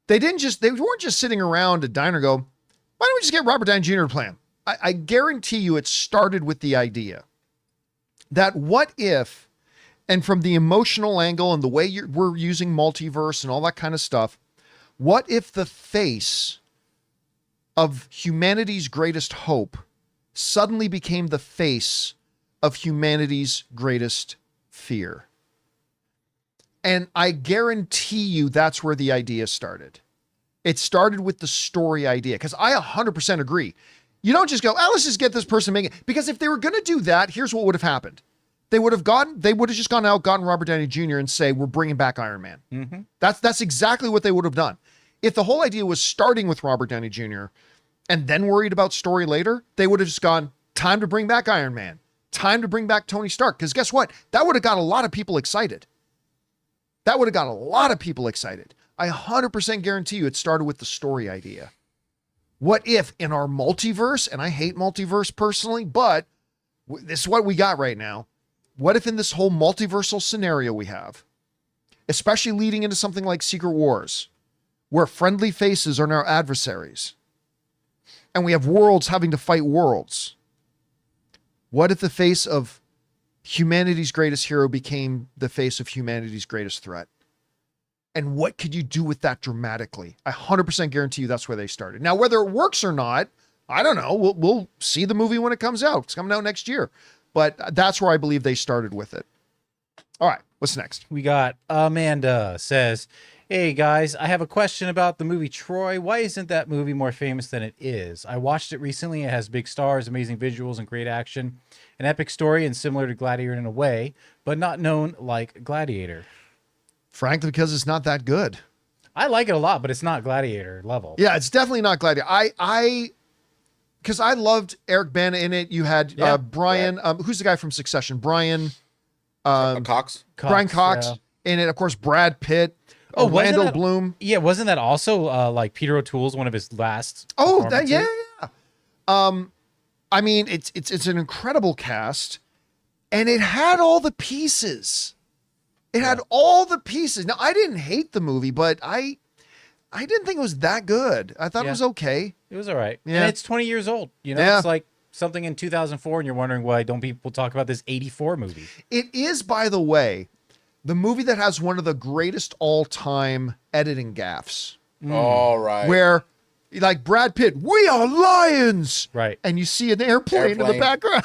They weren't just sitting around a diner go, why don't we just get Robert Downey Jr. to play him? I guarantee you it started with the idea that what if, and from the emotional angle and the way we're using multiverse and all that kind of stuff, what if the face of humanity's greatest hope suddenly became the face of humanity's greatest fear. And I guarantee you that's where the idea started. It started with the story idea, because I 100% agree. You don't just go, oh, let's just get this person making it. Because if they were going to do that, here's what would have happened. They would have just gone out, gotten Robert Downey Jr. and say, we're bringing back Iron Man. Mm-hmm. That's exactly what they would have done. If the whole idea was starting with Robert Downey Jr. and then worried about story later, they would have just gone, time to bring back Iron Man. Time to bring back Tony Stark. Because guess what? That would have got a lot of people excited. I 100% guarantee you it started with the story idea. What if in our multiverse, and I hate multiverse personally, but this is what we got right now. What if in this whole multiversal scenario we have, especially leading into something like Secret Wars, where friendly faces are now adversaries, and we have worlds having to fight worlds? What if the face of humanity's greatest hero became the face of humanity's greatest threat? And what could you do with that dramatically? I 100% guarantee you that's where they started. Now, whether it works or not, I don't know. We'll see the movie when it comes out. It's coming out next year. But that's where I believe they started with it. All right, what's next? We got Amanda says, hey guys, I have a question about the movie Troy. Why isn't that movie more famous than it is? I watched it recently. It has big stars, amazing visuals, and great action. An epic story and similar to Gladiator in a way, but not known like Gladiator. Frankly, because it's not that good. I like it a lot, but it's not Gladiator level. Yeah, it's definitely not Gladiator. Because I loved Eric Bana in it. You had Brian, who's the guy from Succession? Brian Cox. Brian Cox in it. Of course, Brad Pitt. Orlando Bloom. Yeah, wasn't that also like Peter O'Toole's one of his last? Oh, yeah. I mean, it's an incredible cast, and it had all the pieces. It had all the pieces. Now, I didn't hate the movie, but I didn't think it was that good. I thought it was okay. It was all right. Yeah. And it's 20 years old. You know, it's like something in 2004, and you're wondering why don't people talk about this 84 movie? It is, by the way, the movie that has one of the greatest all-time editing gaffes. All right. Where, like Brad Pitt, we are lions. Right. And you see an airplane in the background.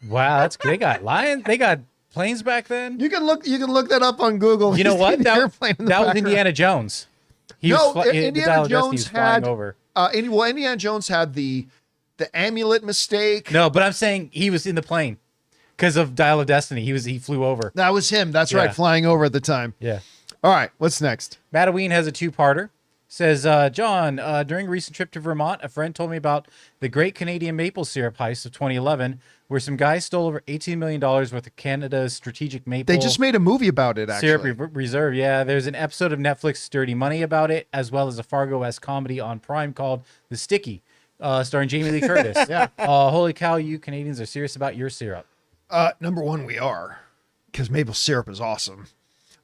Wow, they got lions. They got planes back then. You can look that up on Google. You know what? That was background. Indiana Jones. Indiana Jones had over. Indiana Jones had the amulet mistake. No, but I'm saying he was in the plane because of Dial of Destiny. He flew over. That was him. That's right, flying over at the time. Yeah. All right, what's next? Mattaween has a two-parter. Says, John, during a recent trip to Vermont, a friend told me about the Great Canadian Maple Syrup Heist of 2011, where some guys stole over $18 million worth of Canada's strategic maple. They just made a movie about it, actually. Syrup Reserve, yeah. There's an episode of Netflix Dirty Money about it, as well as a Fargo-esque comedy on Prime called The Sticky, starring Jamie Lee Curtis. Yeah. Holy cow, you Canadians are serious about your syrup. Number one, we are, because maple syrup is awesome.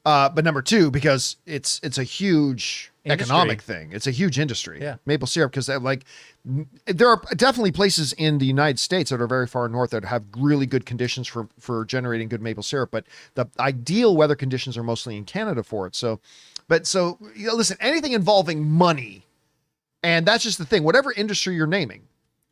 But number two, because it's a huge economic thing. It's a huge industry. Yeah. Maple syrup, because there are definitely places in the United States that are very far north that have really good conditions for generating good maple syrup. But the ideal weather conditions are mostly in Canada for it. So listen, anything involving money, and that's just the thing, whatever industry you're naming,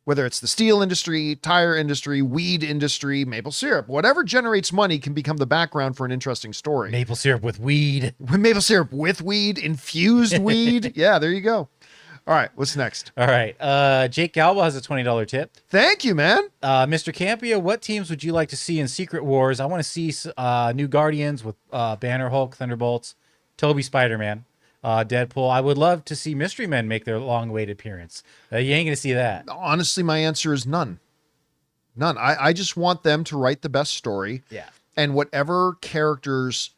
whether it's the steel industry, tire industry, weed industry, maple syrup, whatever generates money can become the background for an interesting story. Maple syrup with weed. Maple syrup with weed, infused weed. Yeah, there you go. All right, what's next? All right. Jake Galba has a $20 tip. Thank you, man. Mr. Campea, what teams would you like to see in Secret Wars? I want to see new Guardians with Banner, Hulk, Thunderbolts, Toby, Spider-Man. Deadpool. I would love to see Mystery Men make their long-awaited appearance. You ain't gonna see that. Honestly, my answer is none. None. I just want them to write the best story. Yeah. And whatever characters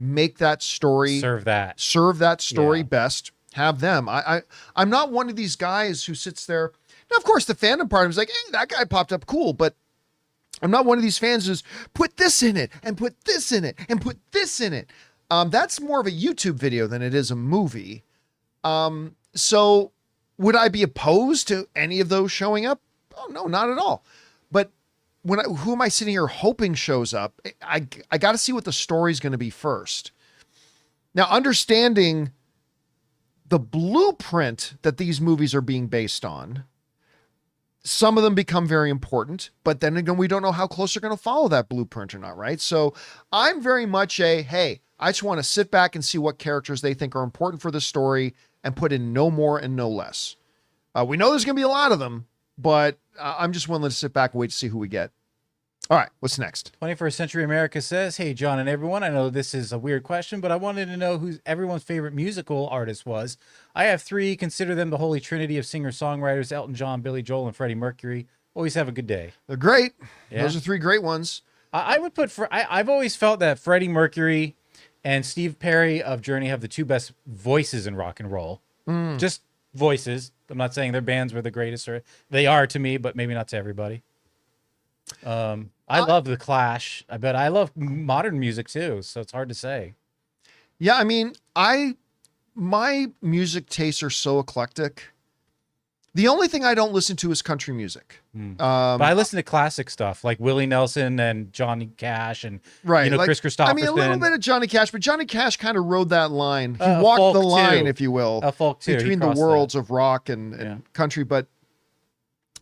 make that story serve that story best, have them. I'm not one of these guys who sits there. Now, of course, the fandom part is like, hey, that guy popped up, cool, but I'm not one of these fans who's put this in it and put this in it and put this in it. That's more of a YouTube video than it is a movie. So would I be opposed to any of those showing up? Oh, no, not at all. But who am I sitting here hoping shows up? I got to see what the story's going to be first. Now, understanding the blueprint that these movies are being based on, some of them become very important, but then again, we don't know how close they're going to follow that blueprint or not, right? So I'm very much hey, I just want to sit back and see what characters they think are important for the story and put in no more and no less. We know there's going to be a lot of them, but I'm just willing to sit back and wait to see who we get. All right, what's next? 21st Century America says, hey, John and everyone, I know this is a weird question, but I wanted to know who everyone's favorite musical artist was. I have three. Consider them the holy trinity of singer-songwriters, Elton John, Billy Joel, and Freddie Mercury. Always have a good day. They're great. Yeah. Those are three great ones. I would put, I've always felt that Freddie Mercury and Steve Perry of Journey have the two best voices in rock and roll. Just voices. I'm not saying their bands were the greatest, or they are to me, but maybe not to everybody. I love The Clash. I bet I love modern music too, so it's hard to say. Yeah, I mean, my music tastes are so eclectic. The only thing I don't listen to is country music. But I listen to classic stuff like Willie Nelson and Johnny Cash and right, like, Chris Christopherson. I mean, a little bit of Johnny Cash, but Johnny Cash kind of rode that line. He folk walked the line, too. if you will, Folk too. between the worlds of rock and country. But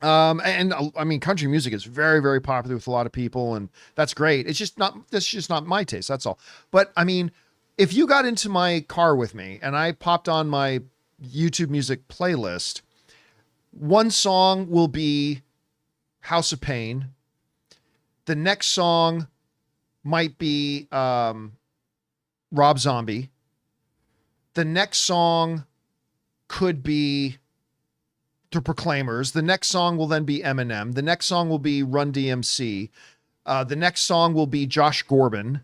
and I mean, country music is very, very popular with a lot of people, and that's great. It's just not, that's just not my taste. That's all. But I mean, if you got into my car with me and I popped on my YouTube music playlist, one song will be House of Pain. The next song might be Rob Zombie. The next song could be The Proclaimers. The next song will then be Eminem. The next song will be Run DMC. The next song will be Josh Groban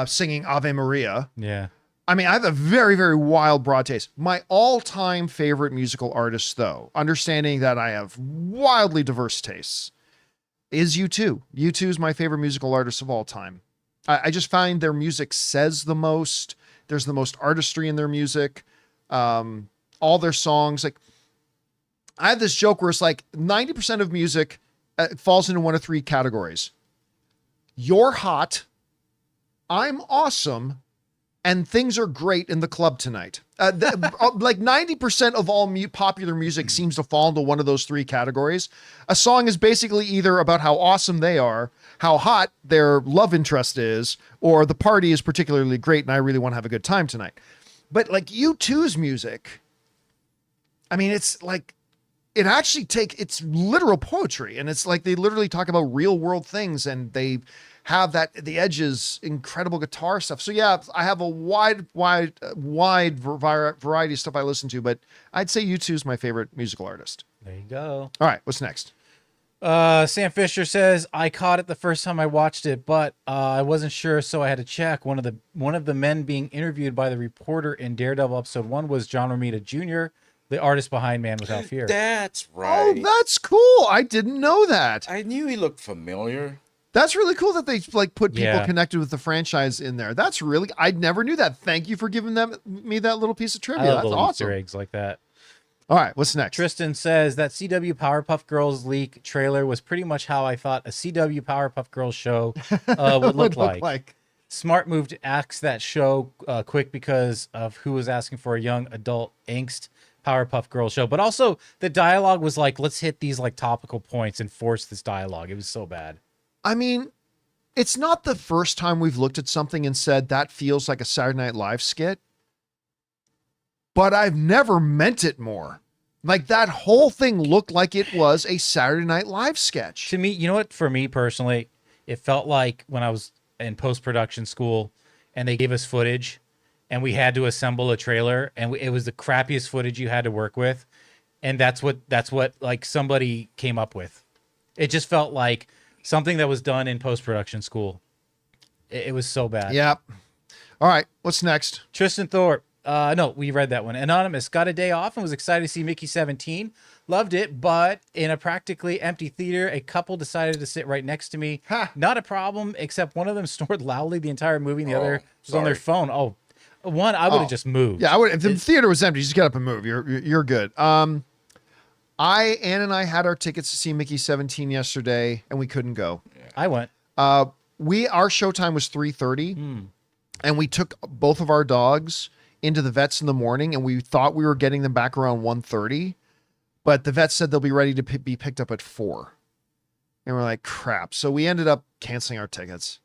singing Ave Maria. Yeah. I mean, I have a very, very wild, broad taste. My all-time favorite musical artist, though, understanding that I have wildly diverse tastes, is U2. U2 is my favorite musical artist of all time. I just find their music says the most. There's the most artistry in their music. All their songs. Like, I have this joke where it's like 90% of music falls into one of three categories. You're hot, I'm awesome, and things are great in the club tonight. Like 90% of all popular music seems to fall into one of those three categories. A song is basically either about how awesome they are, how hot their love interest is, or the party is particularly great and I really want to have a good time tonight. But like U2's music, I mean, it's like, it actually it's literal poetry, and it's like they literally talk about real world things, and they have the Edge's incredible guitar stuff. So yeah, I have a wide variety of stuff I listen to, but I'd say U2 is my favorite musical artist. There you go. All right, what's next? Sam Fisher says, I caught it the first time I watched it, but I wasn't sure, so I had to check. One of the men being interviewed by the reporter in Daredevil episode 1 was John Romita Jr., the artist behind Man Without Fear. That's right. Oh, that's cool. I didn't know that. I knew he looked familiar. That's really cool that they like put people connected with the franchise in there. That's really, I never knew that. Thank you for giving me that little piece of trivia. I love That's little awesome. Easter eggs like that. All right, what's next? Tristan says that CW Powerpuff Girls leak trailer was pretty much how I thought a CW Powerpuff Girls show would look like. Smart move to axe that show quick because of who was asking for a young adult angst Powerpuff Girls show. But also the dialogue was like, let's hit these like topical points and force this dialogue. It was so bad. I mean, it's not the first time we've looked at something and said that feels like a Saturday Night Live skit, but I've never meant it more. Like, that whole thing looked like it was a Saturday Night Live sketch. To me, you know what? For me personally, it felt like when I was in post-production school and they gave us footage and we had to assemble a trailer, and it was the crappiest footage you had to work with. And that's what like somebody came up with. It just felt like something that was done in post-production school. It was so bad. Yep. All right. What's next? Tristan Thorpe. No, we read that one. Anonymous got a day off and was excited to see Mickey 17. Loved it, but in a practically empty theater, a couple decided to sit right next to me. Ha. Not a problem, except one of them snored loudly the entire movie, and the other was on their phone. Oh, one, I would have just moved. Yeah, I would. If the theater was empty, just get up and move. You're good. Ann and I had our tickets to see Mickey 17 yesterday, and we couldn't go. I went. Our showtime was 3:30, and we took both of our dogs into the vets in the morning, and we thought we were getting them back around 1:30, but the vets said they'll be ready to be picked up at 4. And we're like, crap. So we ended up canceling our tickets.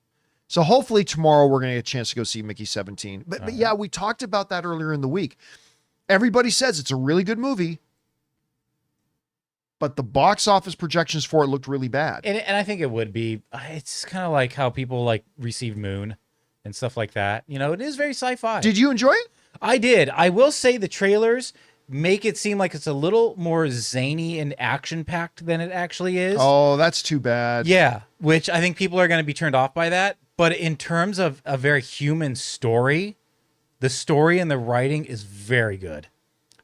So hopefully tomorrow we're going to get a chance to go see Mickey 17. But yeah, we talked about that earlier in the week. Everybody says it's a really good movie, but the box office projections for it looked really bad. And I think it would be. It's kind of like how people like received Moon and stuff like that. You know, it is very sci-fi. Did you enjoy it? I did. I will say the trailers make it seem like it's a little more zany and action-packed than it actually is. Oh, that's too bad. Yeah, which I think people are going to be turned off by that. But in terms of a very human story, the story and the writing is very good.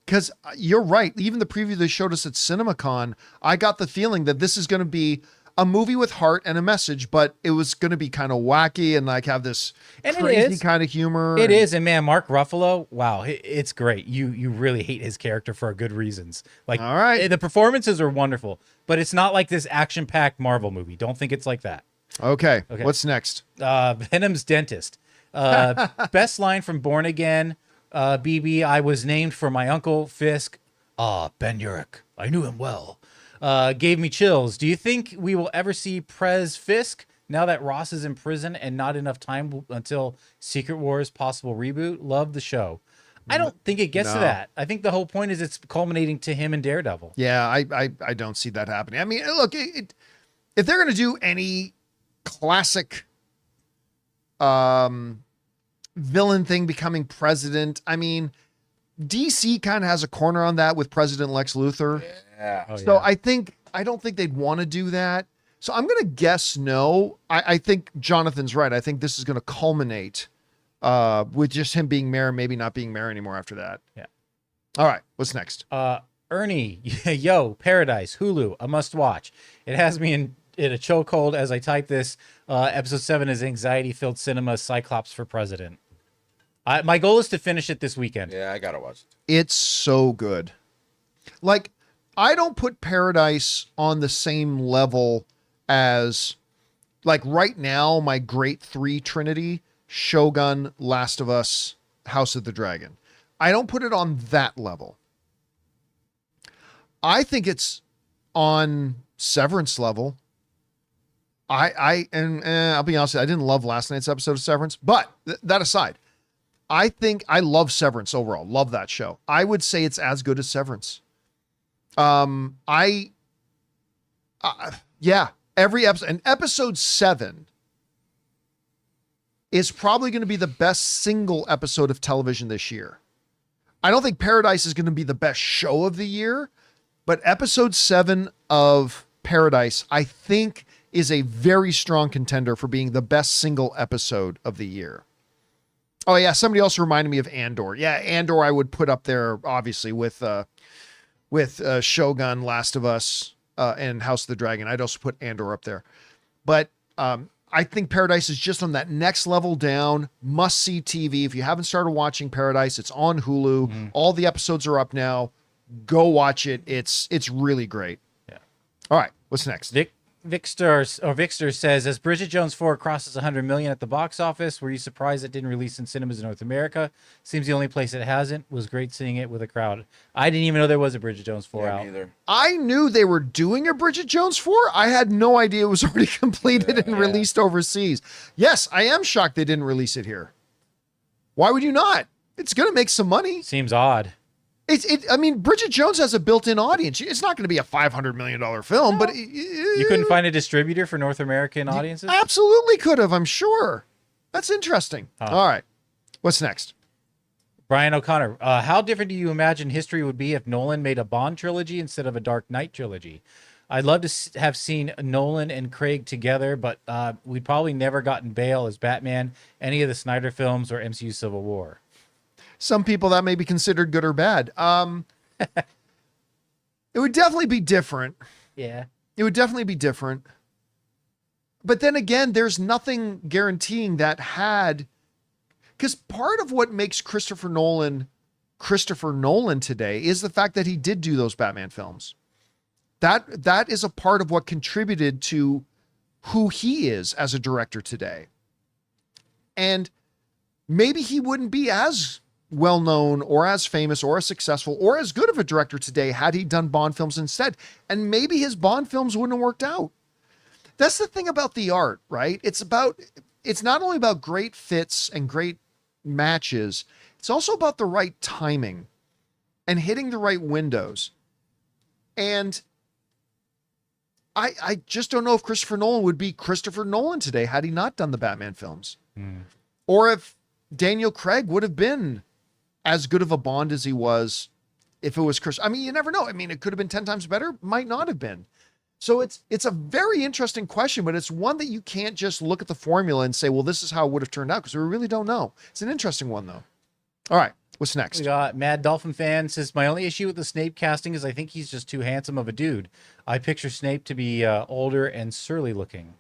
Because you're right. Even the preview they showed us at CinemaCon, I got the feeling that this is going to be a movie with heart and a message, but it was going to be kind of wacky and like have this crazy kind of humor. It is. And man, Mark Ruffalo, wow, it's great. You really hate his character for good reasons. Like, all right, the performances are wonderful, but it's not like this action-packed Marvel movie. Don't think it's like that. Okay. What's next? Venom's dentist. Best line from Born Again. BB, I was named for my uncle Fisk. Ben Urich. I knew him well. Gave me chills. Do you think we will ever see Prez Fisk now that Ross is in prison and not enough time until Secret Wars possible reboot? Love the show. I don't think it gets to that. I think the whole point is it's culminating to him and Daredevil. Yeah, I don't see that happening. I mean, look, if they're going to do any classic villain thing becoming president, I mean, DC kind of has a corner on that with President Lex Luthor. Yeah. Oh, so yeah. I don't think they'd want to do that. So I'm going to guess no. I think Jonathan's right. I think this is going to culminate with just him being mayor, maybe not being mayor anymore after that. Yeah. All right. What's next? Ernie, yo, Paradise, Hulu, a must watch. It has me in a chokehold as I type this. Episode 7 is anxiety-filled cinema, Cyclops for president. My goal is to finish it this weekend. Yeah, I got to watch it. It's so good. Like, I don't put Paradise on the same level as, like, right now, my great 3 trinity, Shogun, Last of Us, House of the Dragon. I don't put it on that level. I think it's on Severance level. I'll be honest, I didn't love last night's episode of Severance, but that aside, I think I love Severance overall. Love that show. I would say it's as good as Severance. Every episode, and episode 7 is probably going to be the best single episode of television this year. I don't think Paradise is going to be the best show of the year, but episode 7 of Paradise, I think, is a very strong contender for being the best single episode of the year. Oh yeah, somebody else reminded me of Andor. Yeah, Andor I would put up there obviously with Shogun, Last of Us, and House of the Dragon. I'd also put Andor up there. But I think Paradise is just on that next level down. Must see TV. If you haven't started watching Paradise, it's on Hulu. Mm-hmm. All the episodes are up now. Go watch it. It's really great. Yeah. All right, what's next? Victor says, as Bridget Jones 4 crosses 100 million at the box office, were you surprised it didn't release in cinemas in North America? Seems the only place it hasn't. Was great seeing it with a crowd. I didn't even know there was a Bridget Jones 4 out. Either. I knew they were doing a Bridget Jones 4. I had no idea it was already completed and released overseas. Yes, I am shocked they didn't release it here. Why would you not? It's going to make some money. Seems odd. I mean, Bridget Jones has a built-in audience. It's not going to be a $500 million film, but you couldn't find a distributor for North American audiences? Absolutely could have, I'm sure. That's interesting. All right. What's next? Brian O'Connor, how different do you imagine history would be if Nolan made a Bond trilogy instead of a Dark Knight trilogy? I'd love to have seen Nolan and Craig together, but we'd probably never gotten Bale as Batman, any of the Snyder films, or MCU Civil War. Some people that may be considered good or bad. It would definitely be different. Yeah. It would definitely be different. But then again, there's nothing guaranteeing that because part of what makes Christopher Nolan today is the fact that he did do those Batman films. That is a part of what contributed to who he is as a director today. And maybe he wouldn't be as well known or as famous or as successful or as good of a director today had he done Bond films instead. And maybe his Bond films wouldn't have worked out. That's the thing about the art, right? It's not only about great fits and great matches, it's also about the right timing and hitting the right windows. And I just don't know if Christopher Nolan would be Christopher Nolan today had he not done the Batman films. Or if Daniel Craig would have been as good of a Bond as he was if it was Chris. I mean, you never know. I mean, it could have been 10 times better, might not have been. So it's a very interesting question, but it's one that you can't just look at the formula and say, well, this is how it would have turned out, because we really don't know. It's an interesting one, though. All right, what's next? We got Mad Dolphin Fan says, my only issue with the Snape casting is I think he's just too handsome of a dude. I picture Snape to be older and surly looking.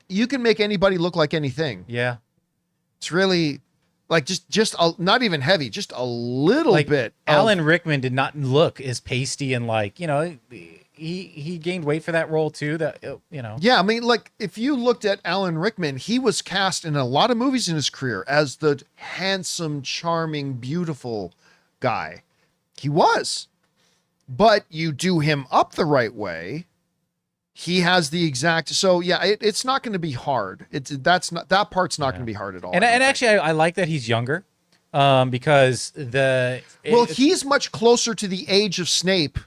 You can make anybody look like anything. Yeah. It's really like just not even heavy, just a little like, bit. Alan Rickman did not look as pasty and like, you know, he gained weight for that role too. That, you know. Yeah, I mean, like if you looked at Alan Rickman, he was cast in a lot of movies in his career as the handsome, charming, beautiful guy. He was. But you do him up the right way, he has the exact. So yeah, it's not going to be hard. That part's not going to be hard at all. And actually, I like that he's younger, because he's much closer to the age of Snape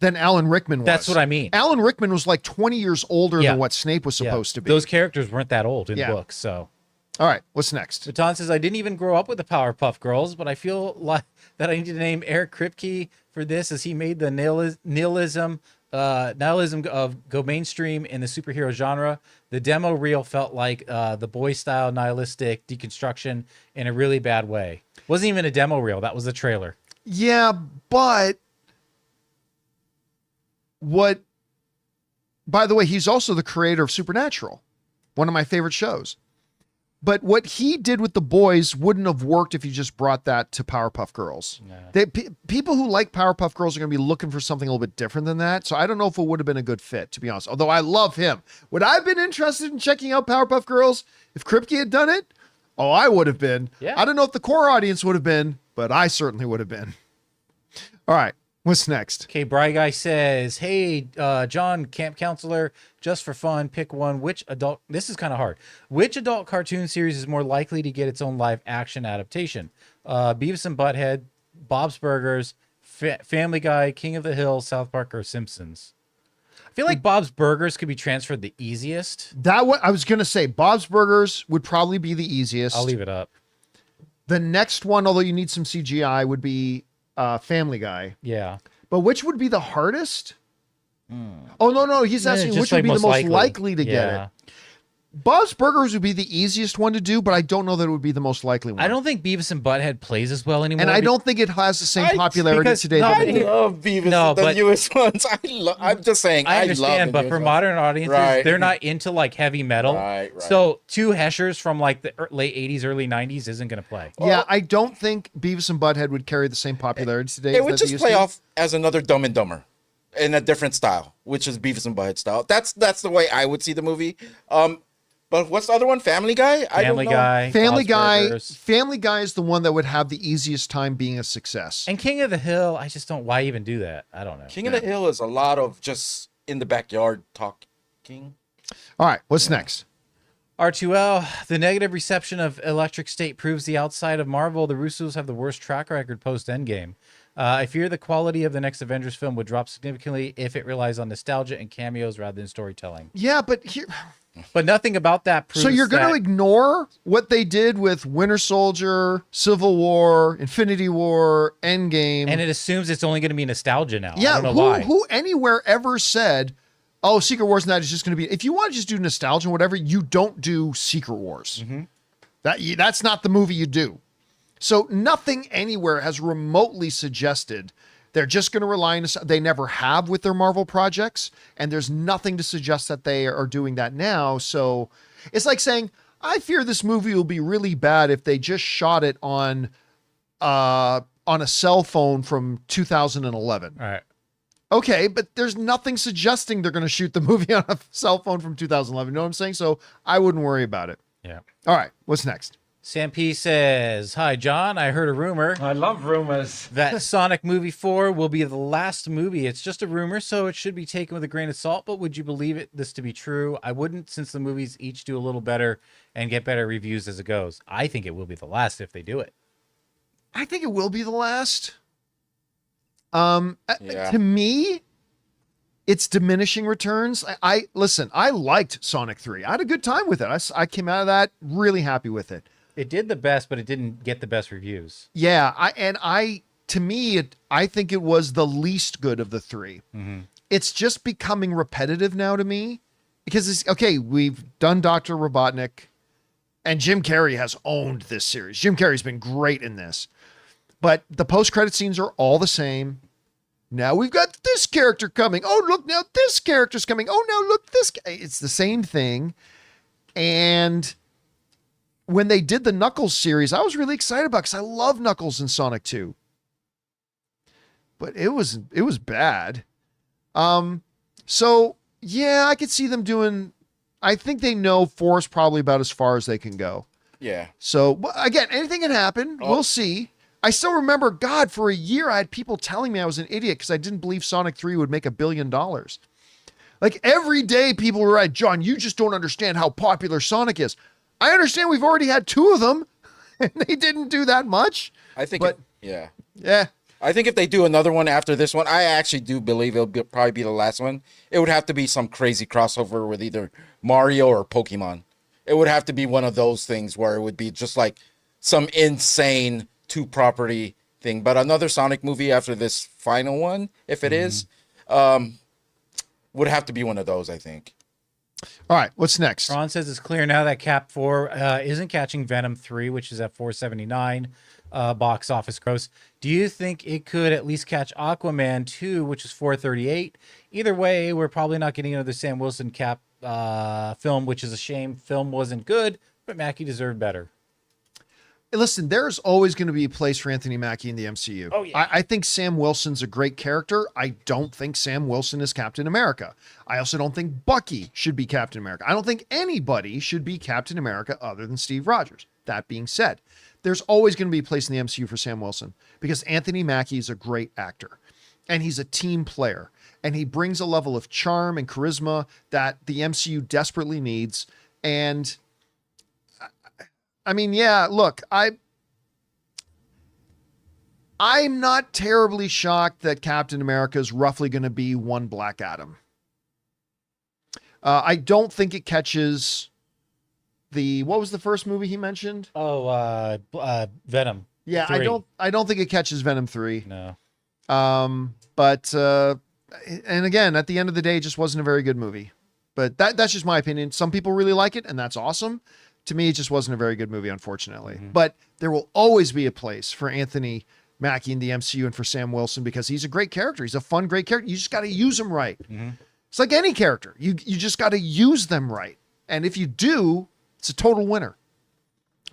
than Alan Rickman was. That's what I mean. Alan Rickman was like 20 years older than what Snape was supposed to be. Those characters weren't that old in books, so. All right, what's next? Baton says, I didn't even grow up with the Powerpuff Girls, but I feel like that I need to name Eric Kripke for this, as he made the nihilism of go mainstream in the superhero genre. The demo reel felt like the boy-style nihilistic deconstruction in a really bad way. Wasn't even a demo reel. That was the trailer. Yeah, but by the way, he's also the creator of Supernatural, one of my favorite shows. But what he did with the boys wouldn't have worked if you just brought that to Powerpuff Girls. Nah. People who like Powerpuff Girls are going to be looking for something a little bit different than that. So I don't know if it would have been a good fit, to be honest. Although I love him. Would I have been interested in checking out Powerpuff Girls if Kripke had done it? Oh, I would have been. Yeah. I don't know if the core audience would have been, but I certainly would have been. All right. What's next? Okay, Bry Guy says, hey, John, camp counselor, just for fun, pick one. This is kind of hard. Which adult cartoon series is more likely to get its own live action adaptation? Beavis and Butthead, Bob's Burgers, Family Guy, King of the Hill, South Park, or Simpsons? I feel like Bob's Burgers could be transferred the easiest. I was going to say Bob's Burgers would probably be the easiest. I'll leave it up. The next one, although you need some CGI, would be Family Guy. Yeah. But which would be the hardest? Oh, no. He's asking which would be the most likely to get it. Bob's Burgers would be the easiest one to do, but I don't know that it would be the most likely one. I don't think Beavis and Butthead plays as well anymore. And I don't think it has the same popularity today. I love Beavis, the newest ones. I'm just saying. I understand, but for modern audiences, they're not into like heavy metal. Right. So two Heschers from like the late 80s, early 90s isn't going to play. Yeah, I don't think Beavis and Butthead would carry the same popularity today. It would just play off as another Dumb and Dumber in a different style, which is Beavis and Butthead style. That's the way I would see the movie. But what's the other one? Family Guy? Family Guy. Family Guy. Family Guy is the one that would have the easiest time being a success. And King of the Hill, I just don't. Why even do that? I don't know. King of the Hill is a lot of just in the backyard talking. All right, what's next? R2L, the negative reception of Electric State proves the outside of Marvel, the Russos have the worst track record post-Endgame. I fear the quality of the next Avengers film would drop significantly if it relies on nostalgia and cameos rather than storytelling. Yeah, but here... But nothing about that proves. So you're going to ignore what they did with Winter Soldier, Civil War, Infinity War, Endgame. And it assumes it's only going to be nostalgia now. Yeah, I don't know why. Who anywhere ever said, oh, Secret Wars and that is just going to be... If you want to just do nostalgia or whatever, you don't do Secret Wars. Mm-hmm. That's not the movie you do. So nothing anywhere has remotely suggested they're just going to rely on... They never have with their Marvel projects, and there's nothing to suggest that they are doing that now. So it's like saying, I fear this movie will be really bad if they just shot it on a cell phone from 2011. All right. Okay, but there's nothing suggesting they're going to shoot the movie on a cell phone from 2011. You know what I'm saying? So I wouldn't worry about it. Yeah. All right, what's next? Sam P says, "Hi, John. I heard a rumor I love rumors. that Sonic Movie 4 will be the last movie. It's just a rumor, so it should be taken with a grain of salt, but would you believe this to be true? I wouldn't, since the movies each do a little better and get better reviews as it goes. I think it will be the last if they do it." I think it will be the last. Yeah. To me, it's diminishing returns. I listen, I liked Sonic 3. I had a good time with it. I came out of that really happy with it. It did the best, but it didn't get the best reviews. Yeah, to me, I think it was the least good of the three. Mm-hmm. It's just becoming repetitive now to me because it's okay. We've done Dr. Robotnik, and Jim Carrey has owned this series. Jim Carrey's been great in this, but the post-credit scenes are all the same. Now we've got this character coming. Oh, look, now this character's coming. Oh, now look, it's the same thing. And when they did the Knuckles series, I was really excited about because I love Knuckles in Sonic 2. But it was bad. So yeah, I could see them doing. I think they know 4 is probably about as far as they can go. Yeah. So again, anything can happen. Oh. We'll see. I still remember, God, for a year I had people telling me I was an idiot because I didn't believe Sonic 3 would make $1 billion. Like every day people were like, John, you just don't understand how popular Sonic is. I understand we've already had 2 of them and they didn't do that much. I think, But- yeah. Yeah. I think if they do another one after this one, I actually do believe probably be the last one. It would have to be some crazy crossover with either Mario or Pokemon. It would have to be one of those things where it would be just like some insane 2-property thing. But another Sonic movie after this final one, if it is, would have to be one of those, I think. All right. What's next? Ron says it's clear now that Cap 4 isn't catching Venom 3, which is at 479 box office gross. Do you think it could at least catch Aquaman 2, which is 438? Either way, we're probably not getting another Sam Wilson Cap film, which is a shame. Film wasn't good, but Mackie deserved better. Listen, there's always going to be a place for Anthony Mackie in the MCU. Oh, yeah. I think Sam Wilson's a great character. I don't think Sam Wilson is Captain America. I also don't think Bucky should be Captain America. I don't think anybody should be Captain America other than Steve Rogers. That being said, there's always going to be a place in the MCU for Sam Wilson because Anthony Mackie is a great actor and he's a team player and he brings a level of charm and charisma that the MCU desperately needs. And I mean, yeah, look, I'm not terribly shocked that Captain America is roughly going to be one Black Adam. I don't think it catches what was the first movie he mentioned? Oh, Venom. Yeah, 3. I don't think it catches Venom 3. No. But and again, at the end of the day, it just wasn't a very good movie. But that's just my opinion. Some people really like it, and that's awesome. To me, it just wasn't a very good movie, unfortunately. Mm-hmm. But there will always be a place for Anthony Mackie in the MCU and for Sam Wilson because he's a great character. He's a fun, great character. You just got to use him right. Mm-hmm. It's like any character. You just got to use them right. And if you do, it's a total winner.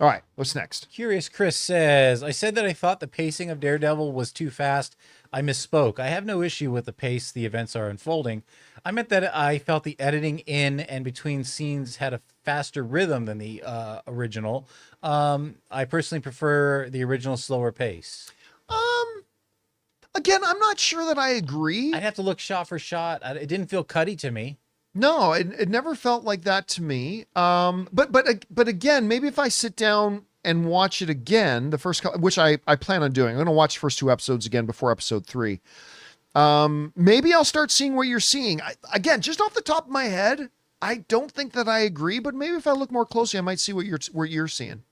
All right, what's next? Curious Chris says, I said that I thought the pacing of Daredevil was too fast. I misspoke. I have no issue with the pace the events are unfolding. I meant that I felt the editing in and between scenes had a faster rhythm than the original. I personally prefer the original slower pace. Again, I'm not sure that I agree. I'd have to look shot for shot. It didn't feel cutty to me. No, it never felt like that to me. But again, maybe if I sit down and watch it again, which I plan on doing, I'm going to watch the first 2 episodes again before episode 3. Maybe I'll start seeing what you're seeing. Again, just off the top of my head, I don't think that I agree, but maybe if I look more closely, I might see what you're seeing.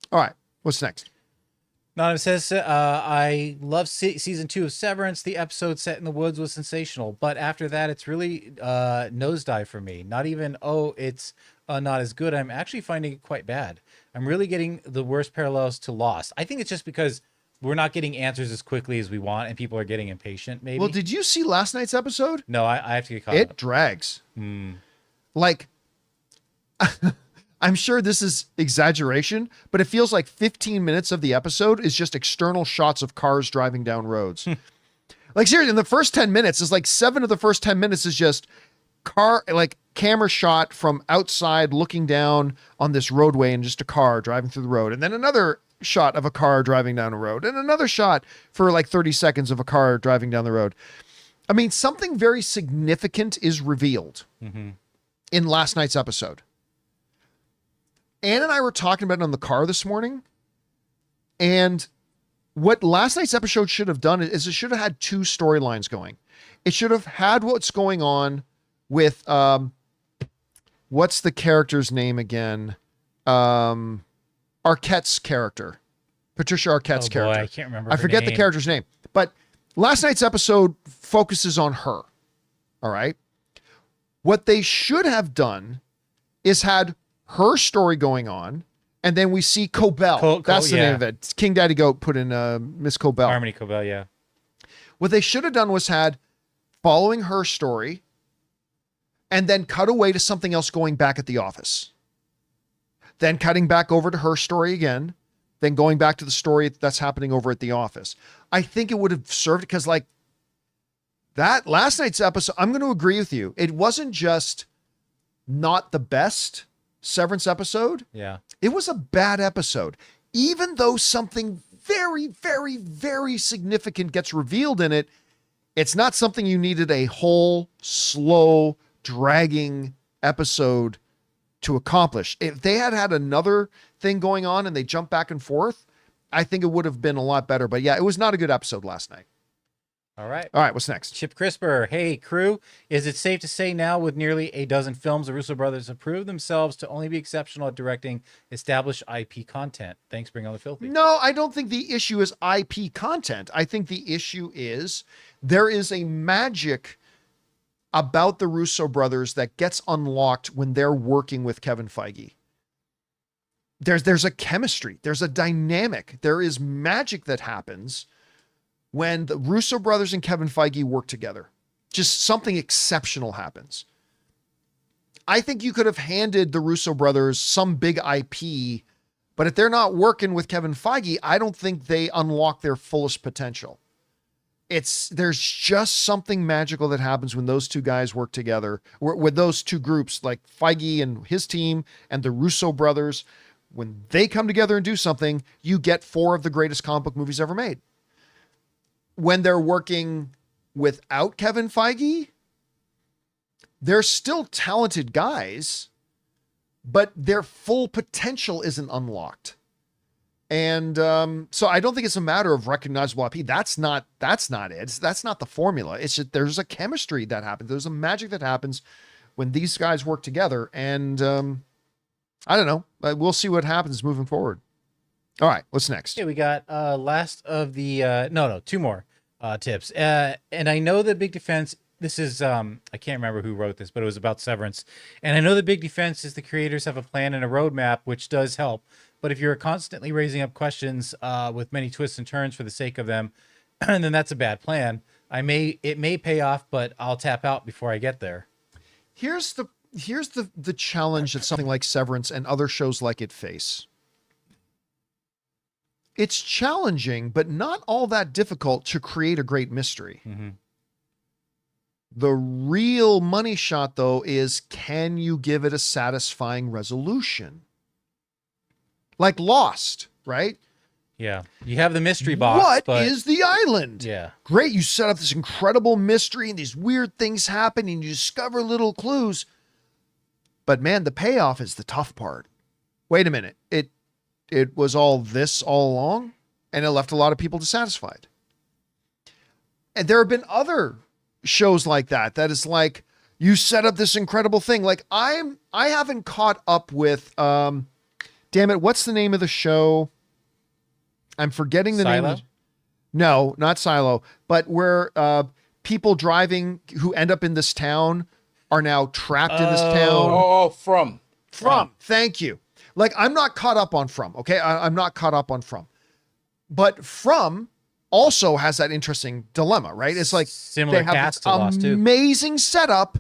All right, what's next? Anonymous says, I love season 2 of Severance. The episode set in the woods was sensational, but after that, it's really nosedive for me. Not even, it's not as good. I'm actually finding it quite bad. I'm really getting the worst parallels to Lost. I think it's just because we're not getting answers as quickly as we want, and people are getting impatient, maybe. Well, did you see last night's episode? No, I have to get caught It up. drags. Like, I'm sure this is exaggeration, but it feels like 15 minutes of the episode is just external shots of cars driving down roads. Like seriously, in the first 10 minutes, it's like 7 of the first 10 minutes is just camera shot from outside looking down on this roadway and just a car driving through the road. And then another shot of a car driving down a road and another shot for like 30 seconds of a car driving down the road. I mean, something very significant is revealed in last night's episode. Ann and I were talking about it on the car this morning. And what last night's episode should have done is it should have had two storylines going. It should have had what's going on with, what's the character's name again? Arquette's character, Patricia Arquette's character. I can't remember. I forget the character's name, but last night's episode focuses on her. All right. What they should have done is had her story going on, and then we see Cobell. That's the name of it. King Daddy Goat put in Miss Cobell. Harmony Cobell, yeah. What they should have done was had following her story and then cut away to something else going back at the office. Then cutting back over to her story again, then going back to the story that's happening over at the office. I think it would have served because like that last night's episode, I'm going to agree with you. It wasn't just not the best Severance episode. Yeah. It was a bad episode. Even though something very, very, very significant gets revealed in it, it's not something you needed a whole, slow, dragging episode to accomplish. If they had had another thing going on and they jumped back and forth, I think it would have been a lot better. But yeah, it was not a good episode last night. All right. What's next? Chip Crisper. Hey, crew. Is it safe to say now with nearly a dozen films, the Russo brothers have proved themselves to only be exceptional at directing established IP content? Thanks, Bring on the Filthy. No, I don't think the issue is IP content. I think the issue is there is a magic about the Russo brothers that gets unlocked when they're working with Kevin Feige. There's a chemistry, there's a dynamic, there is magic that happens when the Russo brothers and Kevin Feige work together. Just something exceptional happens. I think you could have handed the Russo brothers some big IP, but if they're not working with Kevin Feige, I don't think they unlock their fullest potential. There's just something magical that happens when those two guys work together, with those two groups, like Feige and his team and the Russo brothers. When they come together and do something, you get 4 of the greatest comic book movies ever made. When they're working without Kevin Feige, they're still talented guys, but their full potential isn't unlocked. And so I don't think it's a matter of recognizable IP. That's not it. That's not the formula. It's just there's a chemistry that happens. There's a magic that happens when these guys work together. And I don't know. We'll see what happens moving forward. All right, what's next? Okay, we got last of the two more tips. And I know the big defense. This is I can't remember who wrote this, but it was about Severance. And I know the big defense is the creators have a plan and a roadmap, which does help. But if you're constantly raising up questions with many twists and turns for the sake of them, then that's a bad plan. It may pay off, but I'll tap out before I get there. Here's the challenge that something like Severance and other shows like it face. It's challenging, but not all that difficult to create a great mystery. Mm-hmm. The real money shot, though, is can you give it a satisfying resolution? Like Lost, right? Yeah. You have the mystery box. What is the island? Yeah. Great. You set up this incredible mystery and these weird things happen and you discover little clues. But man, the payoff is the tough part. Wait a minute. It was all this all along, and it left a lot of people dissatisfied. And there have been other shows like that is like you set up this incredible thing. Like I haven't caught up with damn it, what's the name of the show? I'm forgetting the name. No, not Silo, but where people driving who end up in this town are now trapped in this town. From. Thank you. Like, I'm not caught up on From, okay? I'm not caught up on From. But From also has that interesting dilemma, right? It's like similar they have cast this to Lost too. Amazing setup,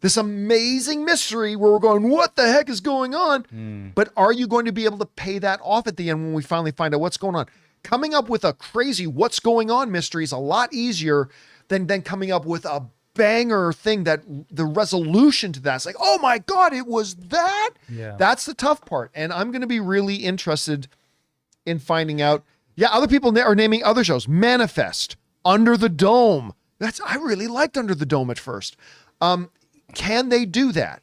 this amazing mystery where we're going, what the heck is going on? But are you going to be able to pay that off at the end when we finally find out what's going on? Coming up with a crazy what's going on mystery is a lot easier than coming up with a banger thing that the resolution to that's like, oh my God, it was that. Yeah. That's the tough part. And I'm going to be really interested in finding out. Yeah. Other people are naming other shows. Manifest, Under the Dome. I really liked Under the Dome at first. Can they do that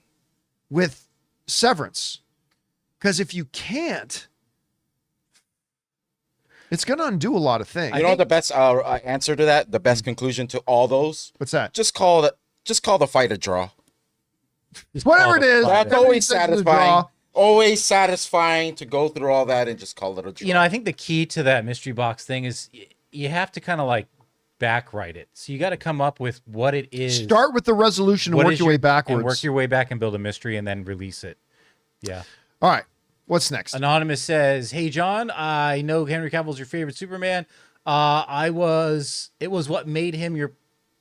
with Severance? Because if you can't, it's going to undo a lot of things. You know what the best answer to that, the best conclusion to all those? What's that? Just call the fight a draw. Whatever it is. That's everybody always says it's a satisfying. draw. Always satisfying to go through all that and just call it a draw. You know, I think the key to that mystery box thing is you have to kind of like backwrite it. So you got to come up with what it is. Start with the resolution and work your way backwards. And work your way back and build a mystery and then release it. Yeah. All right. What's next? Anonymous says, "Hey John, I know Henry Cavill's your favorite Superman. It was what made him your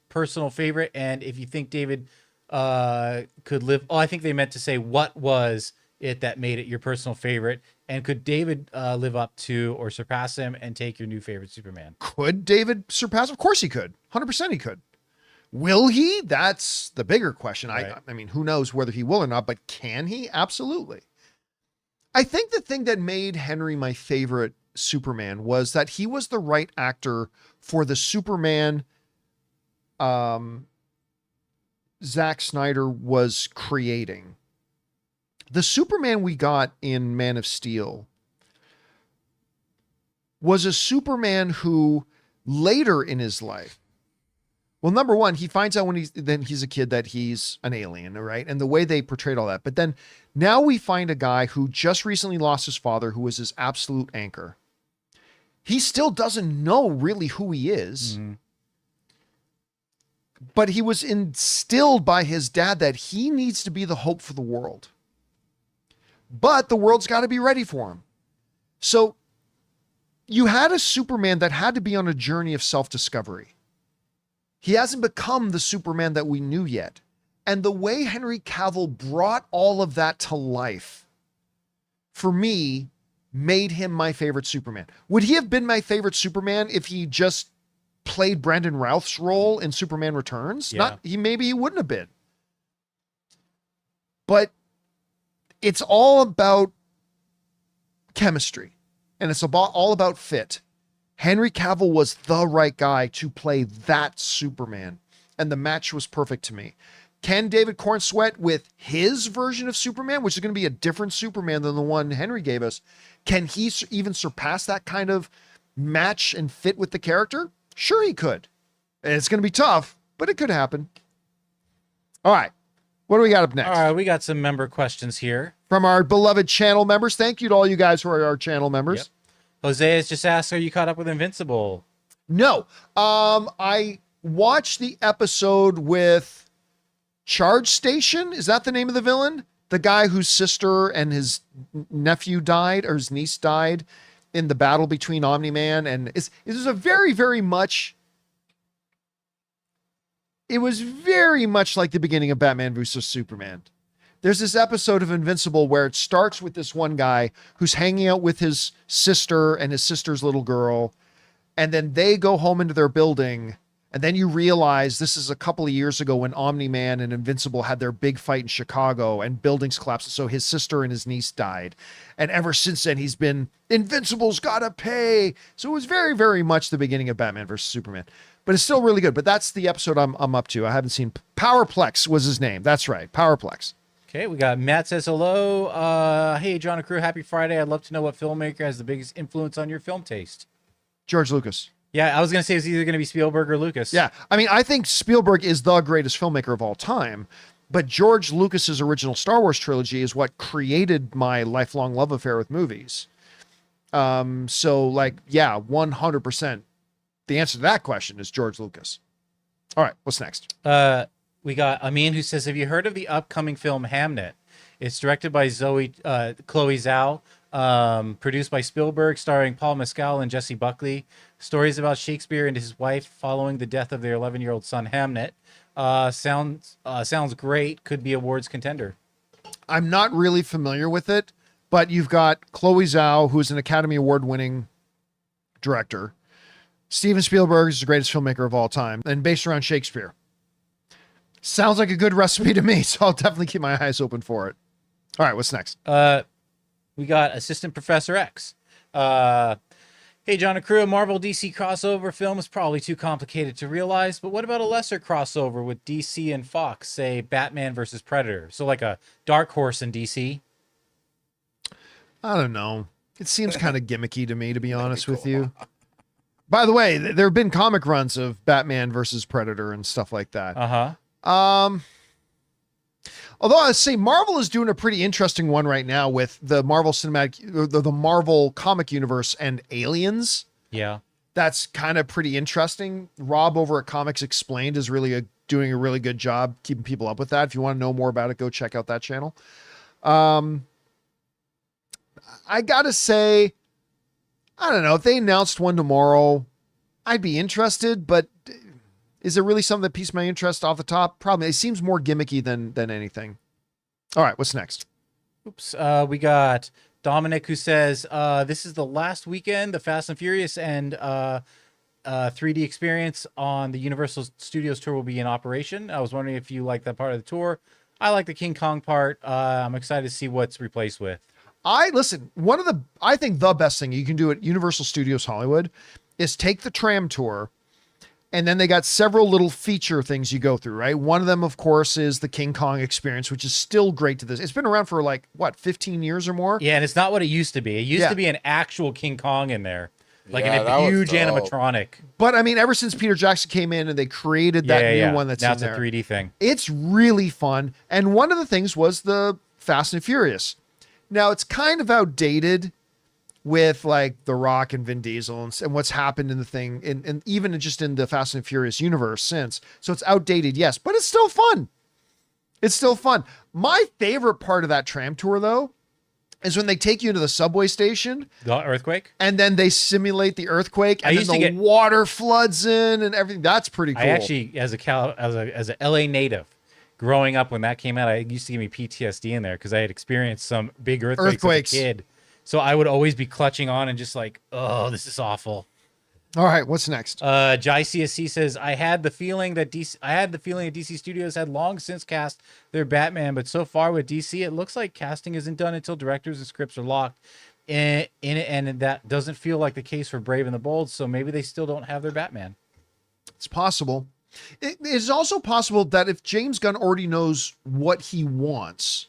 personal favorite. And if you think David could live, I think they meant to say what was it that made it your personal favorite, and could David live up to or surpass him and take your new favorite Superman?" Could David surpass? Of course he could. 100% he could. Will he? That's the bigger question. Right. I mean, who knows whether he will or not, but can he? Absolutely. I think the thing that made Henry my favorite Superman was that he was the right actor for the Superman Zack Snyder was creating. The Superman we got in Man of Steel was a Superman who later in his life, well, number one, he finds out when he's a kid that he's an alien, right? And the way they portrayed all that. But then now we find a guy who just recently lost his father, who was his absolute anchor. He still doesn't know really who he is. Mm-hmm. But he was instilled by his dad that he needs to be the hope for the world. But the world's got to be ready for him. So you had a Superman that had to be on a journey of self-discovery. He hasn't become the Superman that we knew yet. And the way Henry Cavill brought all of that to life, for me, made him my favorite Superman. Would he have been my favorite Superman if he just played Brandon Routh's role in Superman Returns? Yeah. Maybe he wouldn't have been. But it's all about chemistry, and it's all about fit. Henry Cavill was the right guy to play that Superman, and the match was perfect to me. Can David Cornsweet, with his version of Superman, which is going to be a different Superman than the one Henry gave us, can he even surpass that kind of match and fit with the character? Sure he could. And it's going to be tough, but it could happen. All right. What do we got up next? All right, we got some member questions here. From our beloved channel members. Thank you to all you guys who are our channel members. Yep. Jose has just asked, are you caught up with Invincible? No. I watched the episode with Charge Station. Is that the name of the villain? The guy whose sister and his nephew died, or his niece died in the battle between Omni-Man. And it was very much like the beginning of Batman vs. Superman. There's this episode of Invincible where it starts with this one guy who's hanging out with his sister and his sister's little girl. And then they go home into their building. And then you realize this is a couple of years ago when Omni-Man and Invincible had their big fight in Chicago and buildings collapsed. So his sister and his niece died. And ever since then, he's been, Invincible's gotta pay. So it was very much the beginning of Batman versus Superman. But it's still really good. But that's the episode I'm up to. I haven't seen. Powerplex was his name. That's right. Powerplex. Okay, we got Matt says hello. Hey, John and crew, happy Friday. I'd love to know what filmmaker has the biggest influence on your film taste. George Lucas. Yeah, I was going to say it's either going to be Spielberg or Lucas. Yeah, I mean, I think Spielberg is the greatest filmmaker of all time, but George Lucas's original Star Wars trilogy is what created my lifelong love affair with movies. So, like, yeah, 100%. The answer to that question is George Lucas. All right, what's next? We got Amin who says, have you heard of the upcoming film Hamnet? It's directed by Chloe Zhao, produced by Spielberg, starring Paul Mescal and Jesse Buckley. Stories about Shakespeare and his wife following the death of their 11-year-old son Hamnet. Sounds great. Could be awards contender. I'm not really familiar with it, but you've got Chloe Zhao, who's an Academy Award-winning director. Steven Spielberg is the greatest filmmaker of all time, and based around Shakespeare. Sounds like a good recipe to me, so I'll definitely keep my eyes open for it. All right, what's next? We got Assistant Professor X. Hey, John and crew, a Marvel DC crossover film is probably too complicated to realize, but what about a lesser crossover with DC and Fox, say Batman versus Predator? So like a Dark Horse in DC? I don't know. It seems kind of gimmicky to me, to be honest with you. By the way, there have been comic runs of Batman versus Predator and stuff like that. Uh-huh. Although I say Marvel is doing a pretty interesting one right now with the Marvel cinematic, the Marvel comic universe and Aliens. Yeah. That's kind of pretty interesting. Rob over at Comics Explained is really doing a really good job keeping people up with that. If you want to know more about it, go check out that channel. I gotta say, I don't know, if they announced one tomorrow, I'd be interested, but is it really something that piqued my interest off the top? Probably. It seems more gimmicky than anything. All right, what's next? Oops. We got Dominic who says, this is the last weekend the Fast and Furious and 3D experience on the Universal Studios tour will be in operation. I was wondering if you like that part of the tour. I like the King Kong part. I'm excited to see what's replaced with. I think the best thing you can do at Universal Studios Hollywood is take the tram tour, and then they got several little feature things you go through, right? One of them, of course, is the King Kong experience, which is still great to this. It's been around for 15 years or more? Yeah, and it's not what it used to be. It used to be an actual King Kong in there. Like Yeah, a huge animatronic. But I mean, ever since Peter Jackson came in and they created that new one that's now in it's there. a 3D thing. It's really fun. And one of the things was the Fast and Furious. Now, it's kind of outdated with like The Rock and Vin Diesel and what's happened in the thing, and even just in the Fast and Furious universe since. So it's outdated, yes, but it's still fun. It's still fun. My favorite part of that tram tour, though, is when they take you to the subway station. The earthquake? And then they simulate the earthquake, and then the water floods in and everything. That's pretty cool. I actually, as a LA native, growing up when that came out, it used to give me PTSD in there because I had experienced some big earthquakes as a kid. So I would always be clutching on and just like, oh, this is awful. All right, what's next? Jai CSC says, I had the feeling that DC Studios had long since cast their Batman, but so far with DC, it looks like casting isn't done until directors and scripts are locked in it, and that doesn't feel like the case for Brave and the Bold. So maybe they still don't have their Batman. It's possible. It is also possible that if James Gunn already knows what he wants,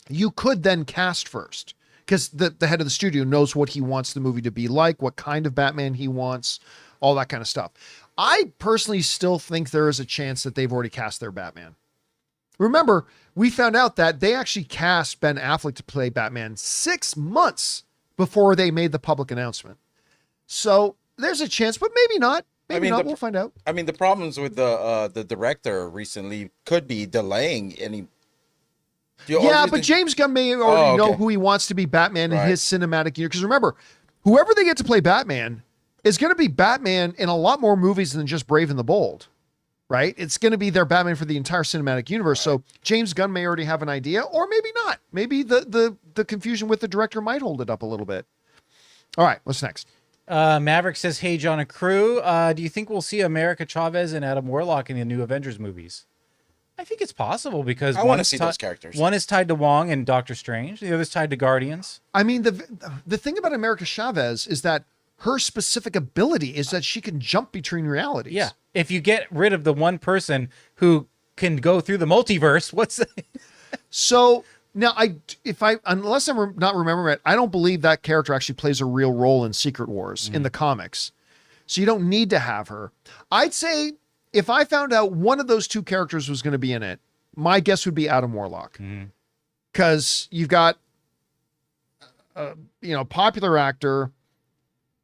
you could then cast first. Because the head of the studio knows what he wants the movie to be like, what kind of Batman he wants, all that kind of stuff. I personally still think there is a chance that they've already cast their Batman. Remember, we found out that they actually cast Ben Affleck to play Batman 6 months before they made the public announcement. So there's a chance, but maybe not. Maybe not. We'll find out. I mean, the problems with the director recently could be delaying any. But James Gunn may already know who he wants to be Batman in his cinematic universe. Because remember, whoever they get to play Batman is going to be Batman in a lot more movies than just Brave and the Bold, right? It's going to be their Batman for the entire cinematic universe. Right. So James Gunn may already have an idea, or maybe not. Maybe the confusion with the director might hold it up a little bit. All right, what's next? Maverick says, hey, John and crew, do you think we'll see America Chavez and Adam Warlock in the new Avengers movies? I think it's possible because I want to see those characters. One is tied to Wong and Doctor Strange. The other is tied to Guardians. I mean, the thing about America Chavez is that her specific ability is that she can jump between realities. Yeah. If you get rid of the one person who can go through the multiverse, So now unless I'm not remembering it, I don't believe that character actually plays a real role in Secret Wars in the comics. So you don't need to have her. I'd say, if I found out one of those two characters was going to be in it, my guess would be Adam Warlock. Because you've got, popular actor.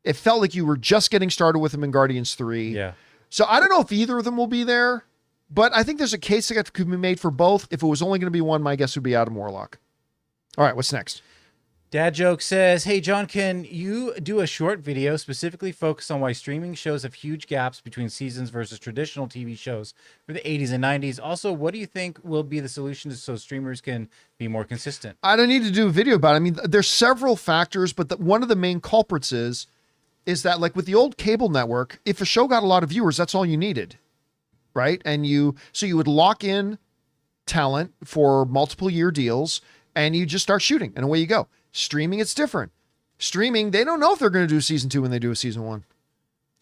It felt like you were just getting started with him in Guardians 3. Yeah. So I don't know if either of them will be there, but I think there's a case that could be made for both. If it was only going to be one, my guess would be Adam Warlock. All right, what's next? Dad Joke says, hey, John, can you do a short video specifically focused on why streaming shows have huge gaps between seasons versus traditional TV shows for the 80s and 90s? Also, what do you think will be the solution so streamers can be more consistent? I don't need to do a video about it. I mean, there's several factors, but one of the main culprits is that, like with the old cable network, if a show got a lot of viewers, that's all you needed. right? And you would lock in talent for multiple year deals and you just start shooting and away you go. Streaming, it's different. Streaming, they don't know if they're going to do season 2 when they do a season 1.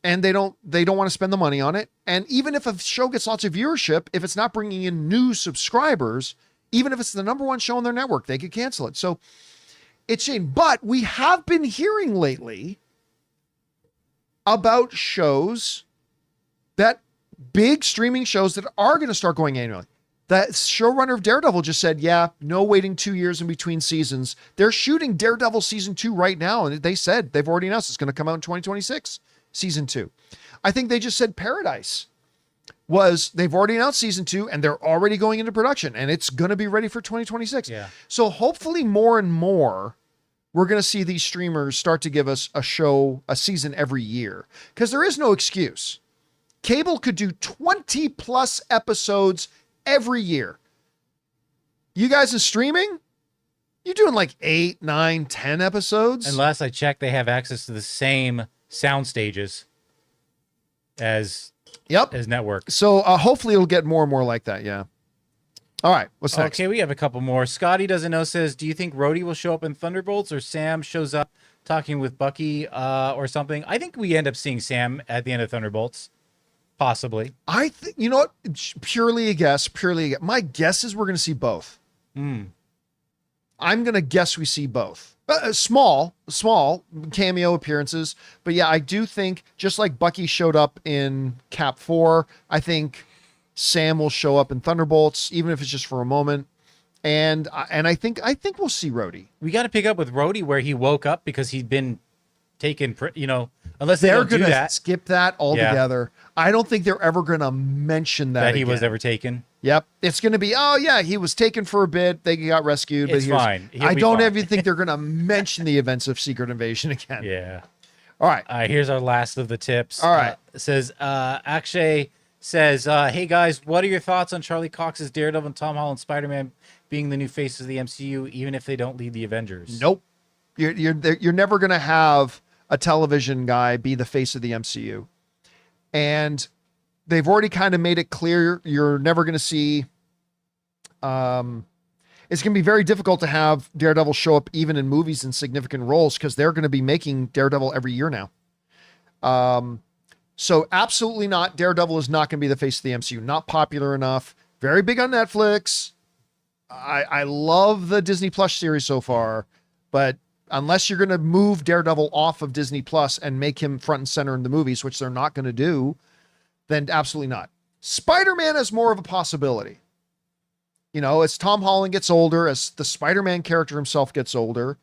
And they don't want to spend the money on it. And even if a show gets lots of viewership, if it's not bringing in new subscribers, even if it's the number 1 show on their network, they could cancel it. So it's a shame. But we have been hearing lately about shows that big streaming shows that are going to start going annually. The showrunner of Daredevil just said, yeah, no waiting 2 years in between seasons. They're shooting Daredevil season 2 right now. And they said they've already announced it's going to come out in 2026, season 2. I think they just said Paradise they've already announced season 2 and they're already going into production and it's going to be ready for 2026. Yeah. So hopefully more and more, we're going to see these streamers start to give us a season every year, because there is no excuse. Cable could do 20 plus episodes every year. You guys in streaming, you're doing like 8, 9, 10 episodes. And last I checked, they have access to the same sound stages as network. So hopefully it'll get more and more like that. Yeah. All right. What's next? Okay, we have a couple more. Scotty doesn't know says, do you think Rhodey will show up in Thunderbolts or Sam shows up talking with Bucky or something? I think we end up seeing Sam at the end of Thunderbolts. Possibly. I think, you know what? Purely a guess. My guess is we're going to see both. I'm going to guess we see both. Small cameo appearances. But yeah, I do think just like Bucky showed up in Cap 4, I think Sam will show up in Thunderbolts, even if it's just for a moment. And I think we'll see Rhodey. We got to pick up with Rhodey where he woke up because he'd been taken, unless they're going to skip that altogether. Yeah. I don't think they're ever going to mention that he again. was ever taken. Yep. It's going to be, oh yeah, he was taken for a bit. They got rescued. It's fine. I don't ever think they're going to mention the events of Secret Invasion again. Yeah. All right. Here's our last of the tips. All right. It says, Akshay says, hey guys, what are your thoughts on Charlie Cox's Daredevil and Tom Holland Spider-Man being the new faces of the MCU, even if they don't lead the Avengers? Nope. You're never going to have a television guy be the face of the MCU. And they've already kind of made it clear you're never going to see. It's going to be very difficult to have Daredevil show up even in movies in significant roles because they're going to be making Daredevil every year now. So absolutely not. Daredevil is not going to be the face of the MCU. Not popular enough. Very big on Netflix. I love the Disney Plus series so far, but unless you're going to move Daredevil off of Disney Plus and make him front and center in the movies, which they're not going to do, then absolutely not. Spider-Man is more of a possibility. As Tom Holland gets older, as the Spider-Man character himself gets older,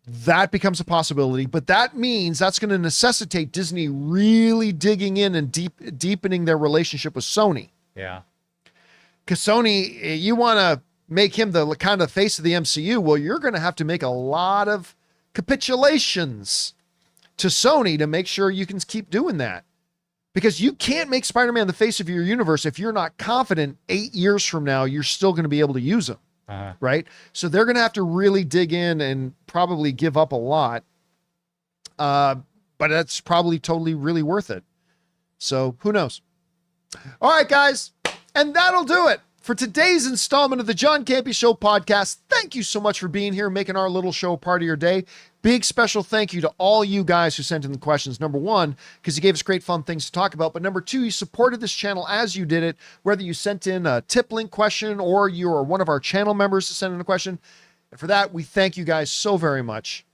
that becomes a possibility. But that means that's going to necessitate Disney really digging in and deepening their relationship with Sony. Yeah. Because Sony, you want to make him the kind of face of the MCU, well, you're going to have to make a lot of capitulations to Sony to make sure you can keep doing that. Because you can't make Spider-Man the face of your universe if you're not confident 8 years from now you're still going to be able to use him, right? So they're going to have to really dig in and probably give up a lot. But that's probably totally really worth it. So who knows? All right, guys. And that'll do it for today's installment of the John Campea Show podcast. Thank you so much for being here, making our little show part of your day. Big special thank you to all you guys who sent in the questions. Number one, because you gave us great fun things to talk about. But number two, you supported this channel as you did it, whether you sent in a tip link question or you are one of our channel members to send in a question. And for that, we thank you guys so very much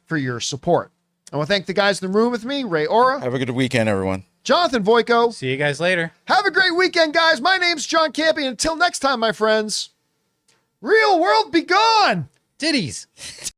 for your support. I want to thank the guys in the room with me, Ray Ora. Have a good weekend, everyone. Jonathan Voico. See you guys later. Have a great weekend, guys. My name's John Campea. Until next time, my friends, real world be gone. Titties.